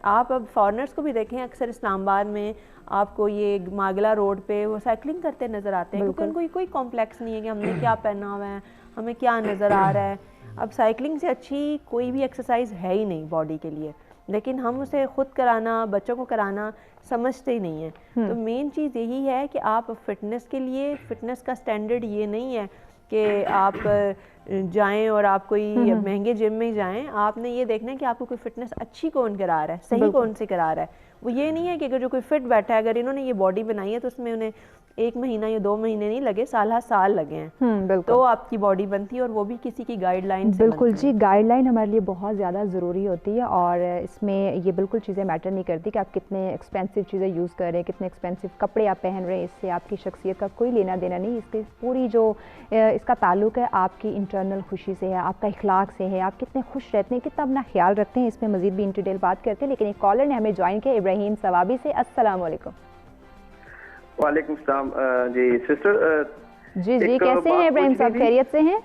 आप अब फॉरेनर्स को भी देखें, अक्सर इस्लामाबाद में आपको ये मागला रोड पे वो साइकिलिंग करते नज़र आते हैं, क्योंकि उनको कोई कॉम्प्लेक्स नहीं है कि हमने क्या पहना हुआ है, हमें क्या नज़र आ रहा है। अब साइकिलिंग से अच्छी कोई भी एक्सरसाइज है ही नहीं बॉडी के लिए, लेकिन हम उसे खुद कराना, बच्चों को कराना समझते ही नहीं है। तो मेन चीज़ यही है कि आप फिटनेस के लिए, फिटनेस का स्टैंडर्ड ये नहीं है कि आप जाएं और आप कोई महंगे जिम में जाएं। आपने ये देखना है कि आपको कोई फिटनेस अच्छी कौन करा रहा है, सही कौन से करा रहा है। वो ये नहीं है कि अगर जो कोई फिट बैठा है, अगर इन्होंने ये बॉडी बनाई है तो उसमें उन्हें 1 महीना या 2 महीने नहीं लगे, साल लगे हैं तो आपकी बॉडी बनती है, और वो भी किसी की गाइडलाइन से। बिल्कुल जी, गाइडलाइन हमारे लिए बहुत ज़्यादा ज़रूरी होती है और इसमें ये बिल्कुल चीज़ें मैटर नहीं करती कि आप कितने एक्सपेंसिव चीज़ें यूज़ कर रहे हैं, कितने एक्सपेंसिव कपड़े आप पहन रहे हैं, इससे आपकी शख्सियत का कोई लेना देना नहीं। इसके पूरी जो इसका ताल्लुक है आपकी इंटरनल खुशी से है, आपका इखलाक से है, आप कितने खुश रहते हैं, कितना अपना ख्याल रखते हैं। इसमें मज़ीद भी इन डिटेल बात करते हैं, लेकिन एक कॉलर ने हमें ज्वाइन किया, इब्राहिम सवाबी से। अस्सलाम वालेकुम। वालेकुम सलाम जी सिस्टर। जी कैसे हैं इब्राहिम साहब, खैरियत से हैं?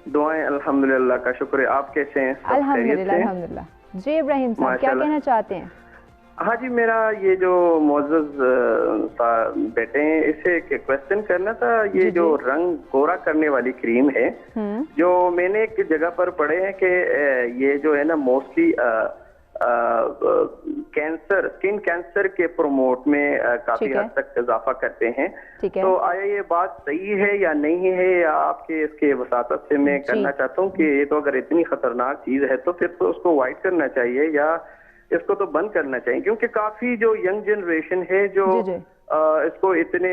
दुआएं अल्हम्दुलिल्लाह का शुक्र है, आप कैसे हैं? अल्हम्दुलिल्लाह। जी इब्राहिम साहब क्या कहना चाहते हैं? हाँ जी, मेरा ये जो मोअज़्ज़ज़ बेटे हैं, इससे एक क्वेश्चन करना था। ये जो रंग गोरा करने वाली क्रीम है, जो मैंने एक जगह पर पढ़े हैं कि ये जो है ना मोस्टली कैंसर, स्किन कैंसर के प्रोमोट में काफी हद तक इजाफा करते हैं। तो आया ये बात सही है या नहीं है, या आपके इसके वसातत से मैं करना चाहता हूँ कि ये तो अगर इतनी खतरनाक चीज है तो फिर तो उसको अवॉइड करना चाहिए या इसको तो बंद करना चाहिए, क्योंकि काफी जो यंग जनरेशन है जो इसको इतने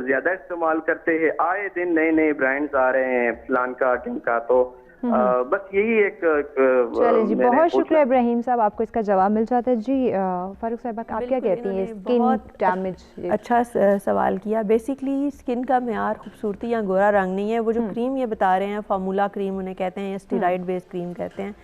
ज्यादा इस्तेमाल करते हैं, आए दिन नए नए ब्रांड्स आ रहे हैं फलान का टिनका, तो बस यही एक चलिए जी, बहुत शुक्रिया इब्राहिम साहब, आपको इसका जवाब मिल जाता है। जी फारूक साहब आप क्या कहती हैं, स्किन डैमेज? अच्छा सवाल किया। बेसिकली स्किन का मेयार खूबसूरती या गोरा रंग नहीं है। वो जो क्रीम ये बता रहे हैं, फार्मूला क्रीम उन्हें कहते हैं या स्टेरॉइड बेस्ड क्रीम कहते हैं,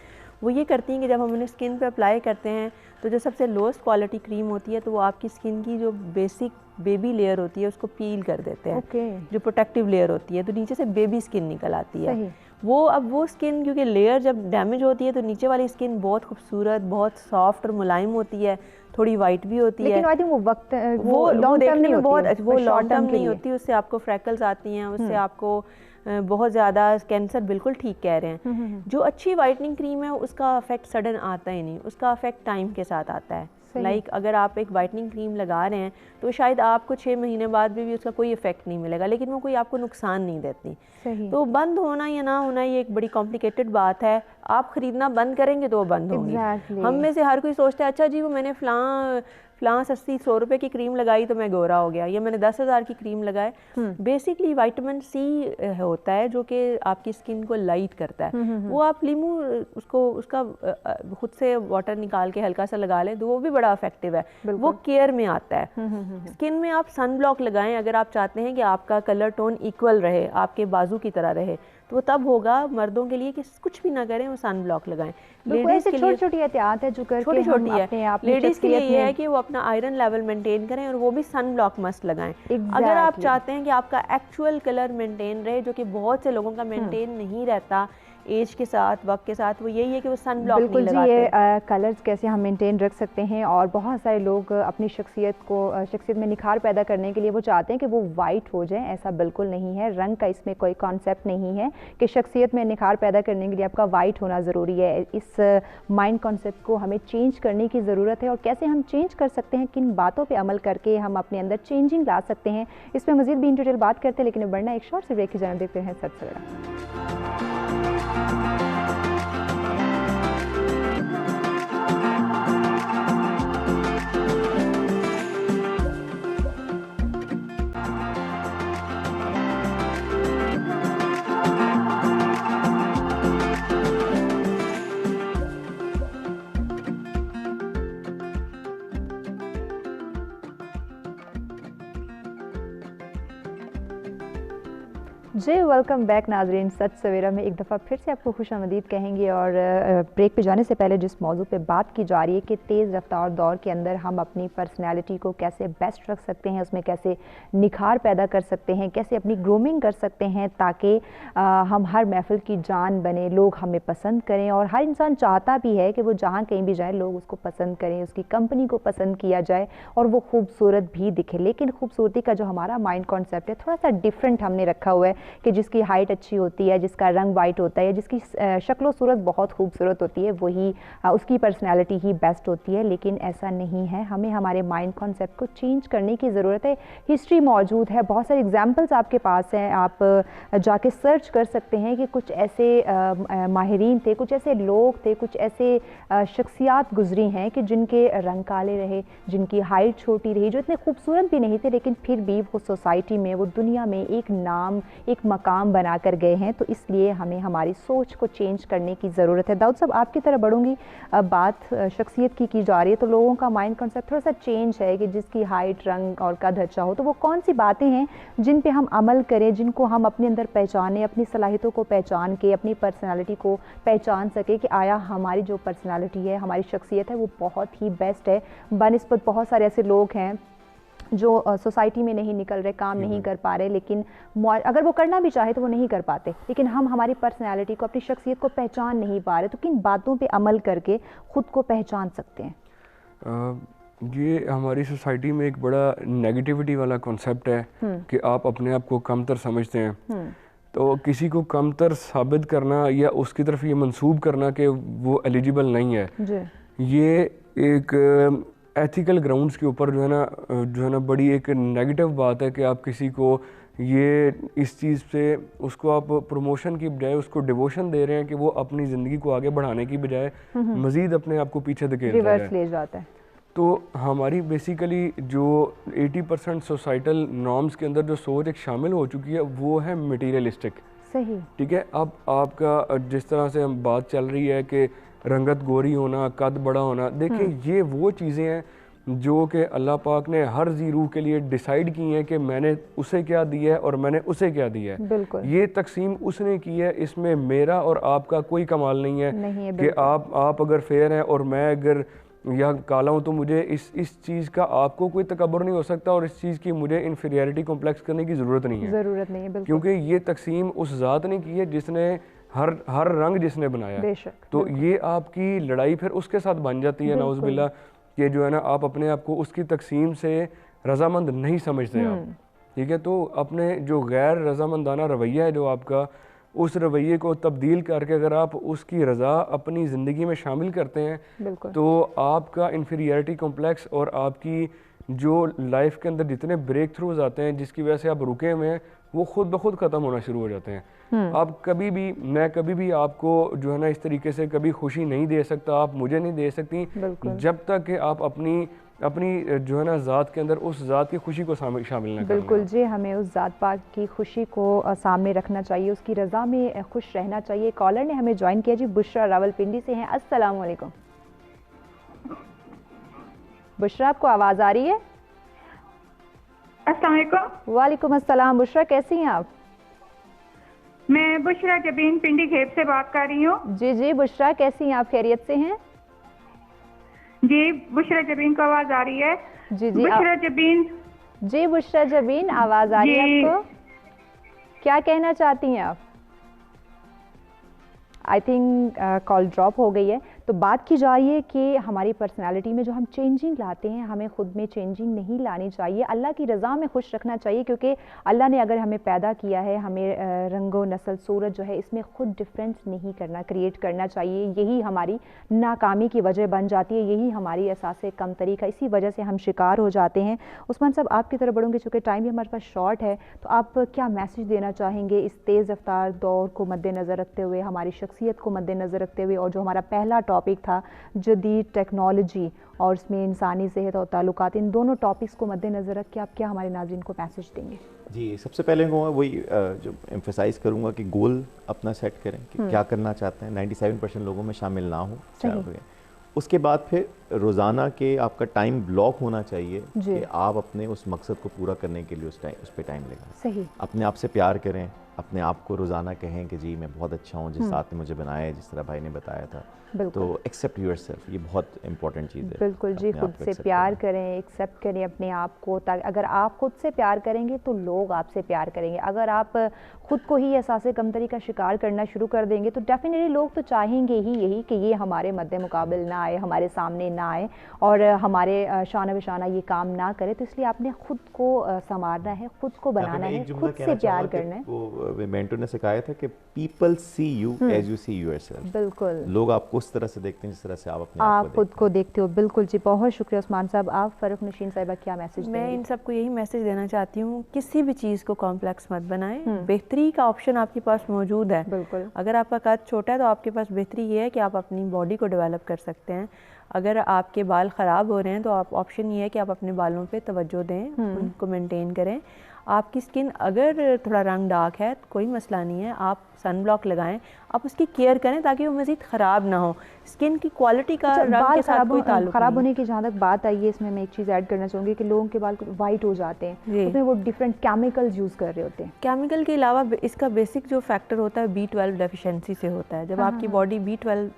वो ये करती हैं कि जब हम उन्हें स्किन पे अप्लाई करते हैं तो जो सबसे लोएस्ट क्वालिटी क्रीम होती है तो वो आपकी स्किन की जो बेसिक बेबी लेयर होती है उसको पील कर देते हैं। जो प्रोटेक्टिव लेयर होती है तो नीचे से बेबी स्किन निकल आती है। वो अब वो स्किन क्योंकि लेयर जब डैमेज होती है तो नीचे वाली स्किन बहुत खूबसूरत, बहुत सॉफ्ट और मुलायम होती है, थोड़ी वाइट भी होती है। लेकिन आई थिंक वो वक्त वो देखने में बहुत वो लॉन्ग टर्म नहीं होती, उससे आपको फ्रैकल्स आती हैं, उससे आपको बहुत ज़्यादा कैंसर, बिल्कुल ठीक कह रहे हैं। जो अच्छी वाइटनिंग क्रीम है उसका इफेक्ट सडन आता ही नहीं, उसका इफेक्ट टाइम के साथ आता है। लाइक अगर आप एक वाइटनिंग क्रीम लगा रहे हैं तो शायद आपको 6 महीने बाद भी उसका कोई इफेक्ट नहीं मिलेगा, लेकिन वो कोई आपको नुकसान नहीं देती। तो बंद होना या ना होना ये एक बड़ी कॉम्प्लिकेटेड बात है। आप खरीदना बंद करेंगे तो वो बंद होंगी। हम में से हर कोई सोचता है अच्छा जी वो मैंने फ़लाँ 80-100 रुपए की क्रीम लगाई तो मैं गोरा हो गया, या मैंने 10,000 की क्रीम लगाए। बेसिकली विटामिन सी होता है जो कि आपकी स्किन को लाइट करता है। वो आप लीमू उसका खुद से वाटर निकाल के हल्का सा लगा लें तो वो भी बड़ा इफेक्टिव है, वो केयर में आता है। स्किन में आप सन ब्लॉक लगाएं अगर आप चाहते हैं कि आपका कलर टोन इक्वल रहे, आपके बाजू की तरह रहे, तो वो तब होगा मर्दों के लिए कि कुछ भी ना करें, वो सन ब्लॉक लगाएं। लेडीज के लिए छोटी-छोटी एहतियात है जो करके छोटी-छोटी है। लेडीज के लिए ये है कि वो अपना आयरन लेवल मेंटेन करें और वो भी सन ब्लॉक मस्ट लगाएं। अगर आप चाहते हैं कि आपका एक्चुअल कलर मेंटेन रहे, जो कि बहुत से लोगों का मेंटेन नहीं रहता एज के साथ, वक्त के साथ, वो यही है कि वो सन ब्लॉक नहीं लगाते। ये कलर्स कैसे हम मेंटेन रख सकते हैं, और बहुत सारे लोग अपनी शख्सियत में निखार पैदा करने के लिए वो चाहते हैं कि वो वाइट हो जाए। ऐसा बिल्कुल नहीं है, रंग का इसमें कोई कॉन्सेप्ट नहीं है कि शख्सियत में निखार पैदा करने के लिए आपका वाइट होना ज़रूरी है। इस माइंड कॉन्सेप्ट को हमें चेंज करने की ज़रूरत है, और कैसे हम चेंज कर सकते हैं, किन बातों पर अमल करके हम अपने अंदर चेंजिंग ला सकते हैं, इस पर मज़ीद भी इन डिटेल बात करते हैं। लेकिन बढ़ना एक शॉर्ट से ब्रेक की जाने देखते हैं सच सवेरा। जी वेलकम बैक नाजरीन, सच सवेरा में एक दफ़ा फिर से आपको खुशामदीद कहेंगे। और ब्रेक पे जाने से पहले जिस मौजू पे बात की जा रही है कि तेज़ रफ्तार दौर के अंदर हम अपनी पर्सनैलिटी को कैसे बेस्ट रख सकते हैं, उसमें कैसे निखार पैदा कर सकते हैं, कैसे अपनी ग्रूमिंग कर सकते हैं ताकि हम हर महफिल की जान बने, लोग हमें पसंद करें। और हर इंसान चाहता भी है कि वो जहाँ कहीं भी जाए लोग उसको पसंद करें, उसकी कंपनी को पसंद किया जाए और वो खूबसूरत भी दिखे। लेकिन खूबसूरती का जो हमारा माइंड कॉन्सेप्ट है थोड़ा सा डिफरेंट हमने रखा हुआ है कि जिसकी हाइट अच्छी होती है, जिसका रंग वाइट होता है, जिसकी शक्ल सूरत बहुत खूबसूरत होती है, वही उसकी पर्सनालिटी ही बेस्ट होती है। लेकिन ऐसा नहीं है, हमें हमारे माइंड कॉन्सेप्ट को चेंज करने की ज़रूरत है। हिस्ट्री मौजूद है, बहुत सारे एग्जाम्पल्स आपके पास हैं, आप जाके सर्च कर सकते हैं कि कुछ ऐसे माहिरीन थे, कुछ ऐसे लोग थे, कुछ ऐसे शख्सियात गुजरी हैं कि जिनके रंग काले रहे, जिनकी हाइट छोटी रही, जो इतने खूबसूरत भी नहीं थे, लेकिन फिर भी वो सोसाइटी में, वो दुनिया में एक नाम, एक मकाम बना कर गए हैं। तो इसलिए हमें हमारी सोच को चेंज करने की ज़रूरत है। दाऊद साहब, आपकी तरफ बढ़ूंगी। बात शख्सियत की जा रही है तो लोगों का माइंड कॉन्सेप्ट थोड़ा सा चेंज है कि जिसकी हाइट, रंग और कद अच्छा हो, तो वो कौन सी बातें हैं जिन पे हम अमल करें, जिनको हम अपने अंदर पहचानें, अपनी सलाहियतों को पहचान के अपनी पर्सनालिटी को पहचान सके कि आया हमारी जो पर्सनालिटी है, हमारी शख्सियत है, वो बहुत ही बेस्ट है बनिस्बत बहुत सारे ऐसे लोग हैं जो सोसाइटी में नहीं निकल रहे, काम नहीं कर पा रहे, लेकिन अगर वो करना भी चाहे तो वो नहीं कर पाते। लेकिन हम हमारी पर्सनैलिटी को, अपनी शख्सियत को पहचान नहीं पा रहे, तो किन बातों पे अमल करके ख़ुद को पहचान सकते हैं? ये हमारी सोसाइटी में एक बड़ा नेगेटिविटी वाला कॉन्सेप्ट है कि आप अपने आप को कमतर समझते हैं। तो किसी को कमतर साबित करना या उसकी तरफ ये मंसूब करना कि वो एलिजिबल नहीं है, ये एक एथिकल ग्राउंड्स के ऊपर जो है ना बड़ी एक नेगेटिव बात है कि आप किसी को ये इस चीज़ से उसको आप प्रमोशन की बजाय उसको डिवोशन दे रहे हैं कि वो अपनी ज़िंदगी को आगे बढ़ाने की बजाय मज़ीद अपने आप को पीछे धकेल जाता है। तो हमारी बेसिकली जो 80% सोसाइटल नॉर्म्स के अंदर जो सोच एक शामिल हो चुकी है वो है मटीरियलिस्टिक। सही, ठीक है। अब आपका जिस तरह से हम बात चल रही है कि रंगत गोरी होना, कद बड़ा होना, देखिए ये वो चीज़ें हैं जो कि अल्लाह पाक ने हर जी रूह के लिए डिसाइड की हैं कि मैंने उसे क्या दिया है और मैंने उसे क्या दिया है। ये तकसीम उसने की है, इसमें मेरा और आपका कोई कमाल नहीं है कि आप अगर फेयर हैं और मैं अगर या काला हूँ तो मुझे इस चीज़ का आपको कोई तकब्बुर नहीं हो सकता और इस चीज़ की मुझे इन्फीरियरिटी कॉम्प्लेक्स करने की ज़रूरत नहीं है, क्योंकि ये तकसीम उस ज़ात ने की है जिसने हर रंग जिसने बनाया। तो ये आपकी लड़ाई फिर उसके साथ बन जाती है नाउज़ुबिल्लाह, कि जो है ना आप अपने आप को उसकी तकसीम से रजामंद नहीं समझते आप, ठीक है। तो अपने जो गैर रजामंदाना रवैया है जो आपका, उस रवैये को तब्दील करके अगर आप उसकी रज़ा अपनी ज़िंदगी में शामिल करते हैं तो आपका इन्फीरियरिटी कॉम्प्लेक्स और आपकी जो लाइफ के अंदर जितने ब्रेक थ्रूज आते हैं जिसकी वजह से आप रुके हुए हैं वो खुद ब खुद ख़त्म होना शुरू हो जाते हैं। आप मैं कभी भी आपको जो है ना इस तरीके से कभी खुशी नहीं दे सकता, आप मुझे नहीं दे सकती जब तक कि आप अपनी जो है ना ज़ात के अंदर उस ज़ात की खुशी को शामिल ना करें। बिल्कुल जी, हमें उस ज़ात पाक की खुशी को सामने रखना चाहिए, उसकी रज़ा में खुश रहना चाहिए। कॉलर ने हमें ज्वाइन किया जी, बुशरा रावलपिंडी से हैं। अस्सलाम वालेकुम। बुशरा, आपको आवाज़ आ रही है? अस्सलाम वालेकुम। वालेकुम अस्सलाम। बुशरा, कैसी हैं आप? मैं बुशरा जबीन पिंडी खेब से बात कर रही हूँ। जी बुशरा, कैसी हैं आप? खैरियत से हैं? जी, बुशरा जबीन को आवाज आ रही है? जी बुशरा जबीन। जी बुशरा जबीन, आवाज आ रही है आपको? क्या कहना चाहती हैं आप? आई थिंक कॉल ड्रॉप हो गई है। तो बात की जा रही है कि हमारी पर्सनालिटी में जो हम चेंजिंग लाते हैं, हमें खुद में चेंजिंग नहीं लानी चाहिए, अल्लाह की रज़ा में खुश रखना चाहिए, क्योंकि अल्लाह ने अगर हमें पैदा किया है, हमें रंगो नस्ल सूरत जो है इसमें खुद डिफरेंस नहीं करना, क्रिएट करना चाहिए। यही हमारी नाकामी की वजह बन जाती है, यही हमारी एहसास कमतरी का, इसी वजह से हम शिकार हो जाते हैं। उस्मान साहब, आपकी तरफ बढ़ूँगी, चूँकि टाइम भी हमारे पास शॉर्ट है, तो आप क्या मैसेज देना चाहेंगे इस तेज़ रफ्तार दौर को मद्देनज़र रखते हुए, हमारी शख्सियत को मद्देनज़र रखते हुए, और जो हमारा पहला टॉपिक था जदीद टेक्नोलॉजी और इसमें इंसानी सेहत और ताल्लुकात, इन दोनों टॉपिक्स को मद्देनज़र रख के आप क्या हमारे नाज़रीन को मैसेज देंगे? जी, सबसे पहले मैं वही जो एम्फेसाइज़ करूँगा कि गोल अपना सेट करें कि क्या करना चाहते हैं। 97% लोगों में शामिल ना हो। उसके बाद फिर रोज़ाना के आपका टाइम ब्लॉक होना चाहिए कि आप अपने उस मकसद को पूरा करने के लिए उस पर टाइम लगाएं। अपने आप से प्यार करें, अपने आप को रोज़ाना कहें कि जी मैं बहुत अच्छा हूँ, जिस साथ ने मुझे बनाया है, जिस तरह भाई ने बताया था। तो एक्सेप्ट योरसेल्फ, ये बहुत इंपॉर्टेंट चीज़ है। बिल्कुल जी, खुद से प्यार करें, एक्सेप्ट करें अपने आप को, ताकि अगर आप खुद से प्यार करेंगे तो लोग आपसे प्यार करेंगे। अगर आप खुद को ही एहसास कमतरी का शिकार करना शुरू कर देंगे तो डेफिनेटली लोग तो चाहेंगे ही यही कि ये हमारे मद्दे मुकाबिल ना आए, हमारे सामने ना आए और हमारे शाना बिशाना ये काम ना करे। तो इसलिए आपने खुद को संवारना है, खुद को बनाना है, खुद से प्यार करना है। वो मेंटर ने सिखाया था कि people see you as you see yourself. बिल्कुल, लोग आपको उस तरह से देखते हैं जिस तरह से आप अपने आप खुद को देखते हो। बिल्कुल जी, बहुत शुक्रिया उस्मान साहब। आप फ़रूख नशीन साहिबा क्या मैसेज? मैं इन सबको यही मैसेज देना चाहती हूँ, किसी भी चीज़ को कॉम्प्लेक्स मत बनाएं। बेहतरी का ऑप्शन आपके पास मौजूद है। बिल्कुल, अगर आपका कद छोटा है तो आपके पास बेहतरी ये है कि आप अपनी बॉडी को डेवलप कर सकते हैं। अगर आपके बाल ख़राब हो रहे हैं तो आप ऑप्शन ये है कि आप अपने बालों पे तवज्जो दें, उनको मेंटेन करें। आपकी स्किन अगर थोड़ा रंग डार्क है तो कोई मसला नहीं है, आप सन ब्लॉक लगाएं, आप उसकी केयर करें ताकि वो मज़ीद ख़राब ना हो। स्किन की क्वालिटी का रंग के साथ कोई ताल्लुक ख़राब होने की जहाँ तक बात आई है, इसमें मैं एक चीज़ ऐड करना चाहूँगी कि लोगों के बाल वाइट हो जाते हैं, उसमें वो डिफरेंट केमिकल्स यूज़ कर रहे होते हैं। केमिकल के अलावा इसका बेसिक जो फैक्टर होता है B12 डेफिशिएंसी से होता है। जब आपकी बॉडी B12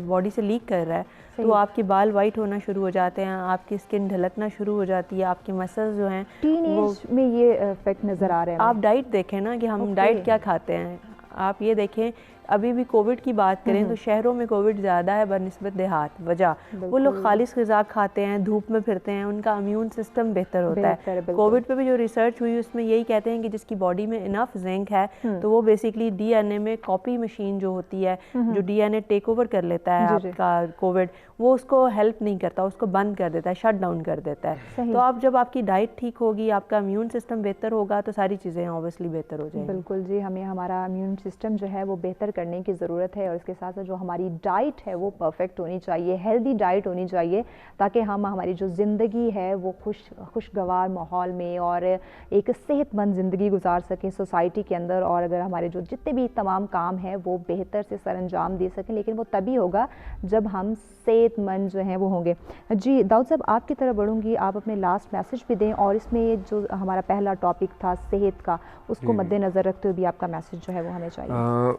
बॉडी से लीक कर रहा है तो आपके बाल वाइट होना शुरू हो जाते हैं, आपकी स्किन ढलकना शुरू हो जाती है, आपके मसल्स जो हैं टीनेज में ये इफेक्ट नज़र आ रहे हैं। आप डाइट देखें ना कि हम डाइट क्या खाते हैं, आप ये देखें अभी भी कोविड की बात करें तो शहरों में कोविड ज़्यादा है बनिस्बत देहात। वजह वो लोग खालिश ग़िज़ा खाते हैं, धूप में फिरते हैं, उनका इम्यून सिस्टम बेहतर होता है। कोविड पे भी जो रिसर्च हुई उसमें यही कहते हैं कि जिसकी बॉडी में इनफ जिंक है तो वो बेसिकली डीएनए में कॉपी मशीन जो होती है, जो डीएनए टेक ओवर कर लेता है आपका कोविड, वो उसको हेल्प नहीं करता, उसको बंद कर देता है, शट डाउन कर देता है। तो आप जब आपकी डाइट ठीक होगी, आपका इम्यून सिस्टम बेहतर होगा तो सारी चीज़ें ऑब्वियसली बेहतर हो जाएंगी। बिल्कुल जी, हमें हमारा इम्यून सिस्टम जो है वो बेहतर करने की ज़रूरत है और इसके साथ साथ जो हमारी डाइट है वो परफेक्ट होनी चाहिए, हेल्दी डाइट होनी चाहिए, ताकि हम हमारी जो ज़िंदगी है वो खुशगवार माहौल में और एक सेहतमंद ज़िंदगी गुजार सकें सोसाइटी के अंदर, और अगर हमारे जो जितने भी तमाम काम हैं वो बेहतर से सरअंजाम दे सकें। लेकिन वो तभी होगा जब हम सेहतमंद जो हैं वो होंगे। जी दाऊद साहब, आपकी तरफ बढ़ूँगी, आप अपने लास्ट मैसेज भी दें और इसमें जो हमारा पहला टॉपिक था सेहत का, उसको मद्देनज़र रखते हुए भी आपका मैसेज जो है वो हमें चाहिए।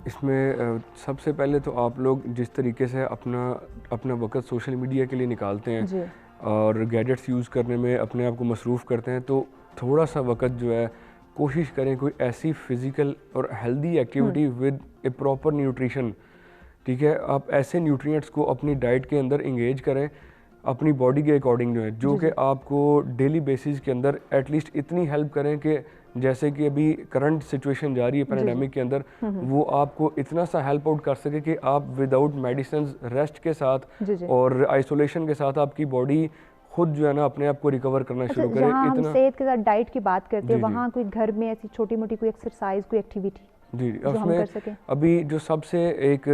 इसमें सबसे पहले तो आप लोग जिस तरीके से अपना वक्त सोशल मीडिया के लिए निकालते हैं और गैजेट्स यूज़ करने में अपने आप को मसरूफ़ करते हैं, तो थोड़ा सा वक्त जो है कोशिश करें कोई ऐसी फ़िज़िकल और healthy activity with A proper nutrition, ठीक है, आप ऐसे न्यूट्रिएंट्स को अपनी डाइट के अंदर इंगेज करें अपनी बॉडी के अकॉर्डिंग जो कि आपको डेली बेसिस के अंदर एटलीस्ट इतनी हेल्प करें कि जैसे कि अभी करंट सिचुएशन जा रही है पैंडेमिक के अंदर, वो आपको इतना सा हेल्प आउट कर सके कि आप विदाउट मेडिसिन, रेस्ट के साथ और आइसोलेशन के साथ आपकी बॉडी खुद जो है ना अपने आप को रिकवर करना शुरू करे। हम सेहत के साथ डाइट की बात करते हैं, वहाँ कोई घर में ऐसी छोटी मोटी कोई एक्सरसाइज, कोई एक्टिविटी जी उसमें अभी जो सबसे एक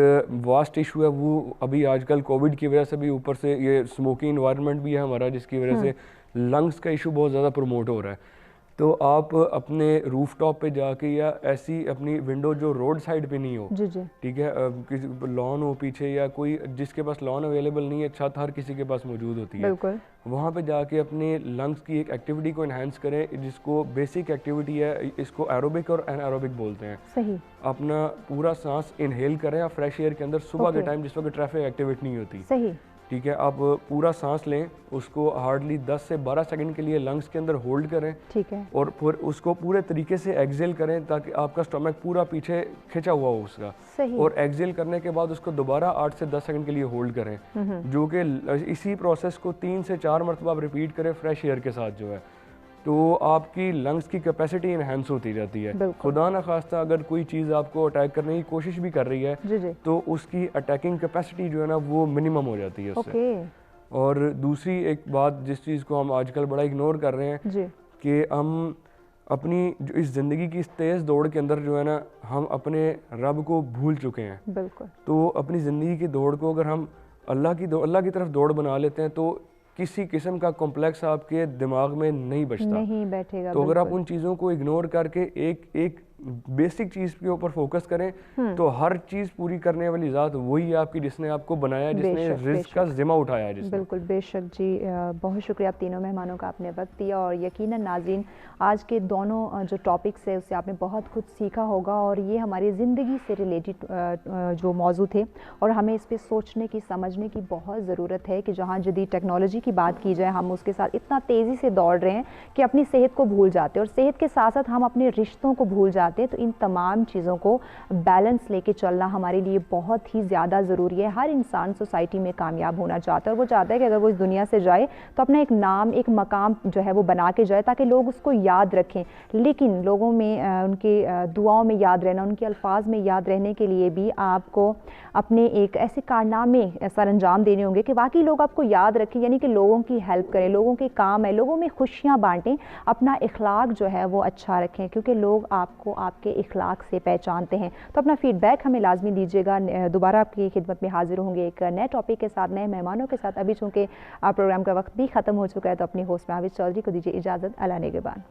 वास्ट इशू है वो अभी आजकल कोविड की वजह से भी ऊपर से ये स्मोकिंग इन्वायरमेंट भी है हमारा, जिसकी वजह से लंग्स का इशू बहुत ज़्यादा प्रमोट हो रहा है। तो आप अपने रूफटॉप पे जाके या ऐसी अपनी विंडो जो रोड साइड पे नहीं हो, ठीक है, किसी लॉन हो पीछे या कोई जिसके पास लॉन अवेलेबल नहीं है, छत हर किसी के पास मौजूद होती है, वहाँ पे जाके अपने लंग्स की एक एक्टिविटी को एनहांस करें, जिसको बेसिक एक्टिविटी है, इसको एरोबिक और एनारोबिक बोलते हैं। सही। अपना पूरा सांस इनहेल करें आप फ्रेश एयर के अंदर सुबह के टाइम जिस वक्त ट्रैफिक एक्टिविटी नहीं होती। सही। ठीक है, आप पूरा सांस लें, उसको हार्डली 10 से 12 सेकंड के लिए लंग्स के अंदर होल्ड करें, ठीक है, और फिर उसको पूरे तरीके से एक्सेल करें ताकि आपका स्टमक पूरा पीछे खिंचा हुआ हो उसका। सही। और एक्सेल करने के बाद उसको दोबारा 8 से 10 सेकंड के लिए होल्ड करें, जो कि इसी प्रोसेस को 3 से 4 मरतबा आप रिपीट करें फ्रेश एयर के साथ जो है, तो आपकी लंग्स की कैपेसिटी इनहेंस होती जाती है। खुदा न खास्ता अगर कोई चीज़ आपको अटैक करने की कोशिश भी कर रही है तो उसकी अटैकिंग कैपेसिटी जो है ना वो मिनिमम हो जाती है उससे। और दूसरी एक बात जिस चीज़ को हम आजकल बड़ा इग्नोर कर रहे हैं कि हम अपनी जो इस ज़िंदगी की इस तेज़ दौड़ के अंदर जो है ना हम अपने रब को भूल चुके हैं। बिल्कुल। तो अपनी ज़िंदगी की दौड़ को अगर हम अल्लाह की तरफ दौड़ बना लेते हैं तो किसी किस्म का कॉम्प्लेक्स आपके दिमाग में नहीं बचता, नहीं बैठेगा। तो अगर आप उन चीज़ों को इग्नोर करके एक बेसिक चीज़ के ऊपर फोकस करें तो हर चीज़ पूरी करने वाली ज़ात वही है आपकी, जिसने आपको बनाया, जिसने रिस्क का जिम्मा उठाया जिसने। बिल्कुल, बेशक जी। बहुत शुक्रिया आप तीनों मेहमानों का आपने वक्त दिया, और यकीनन नाज़रीन आज के दोनों जो टॉपिक्स है उससे आपने बहुत कुछ सीखा होगा, और ये हमारी ज़िंदगी से रिलेटेड जो मौजू थे, और हमें इस पर सोचने की, समझने की बहुत ज़रूरत है कि जहाँ जदीद टेक्नोलॉजी की बात की जाए हम उसके साथ इतना तेज़ी से दौड़ रहे हैं कि अपनी सेहत को भूल जाते हैं, और सेहत के साथ साथ हम अपने रिश्तों को भूल जाते हैं। तो इन तमाम चीज़ों को बैलेंस लेके चलना हमारे लिए बहुत ही ज़्यादा ज़रूरी है। हर इंसान सोसाइटी में कामयाब होना चाहता है, और वो चाहता है कि अगर वो इस दुनिया से जाए तो अपना एक नाम, एक मकाम जो है वो बना के जाए ताकि लोग उसको याद रखें। लेकिन लोगों में उनके दुआओं में याद रहना, उनके अल्फाज में याद रहने के लिए भी आपको अपने एक ऐसे कारनामे सरअंजाम देने होंगे कि वाकई लोग आपको याद रखें, यानी कि लोगों की हेल्प करें, लोगों के काम है, लोगों में खुशियाँ बांटें, अपना इखलाक जो है वो अच्छा रखें, क्योंकि लोग आपको आपके इखलाक से पहचानते हैं। तो अपना फीडबैक हमें लाजमी दीजिएगा। दोबारा आपकी खिदमत में हाजिर होंगे एक नए टॉपिक के साथ, नए मेहमानों के साथ। अभी चूँकि प्रोग्राम का वक्त भी ख़त्म हो चुका है तो अपनी होस्ट महविश चौधरी को दीजिए इजाज़त। अल्लाह निगहबान।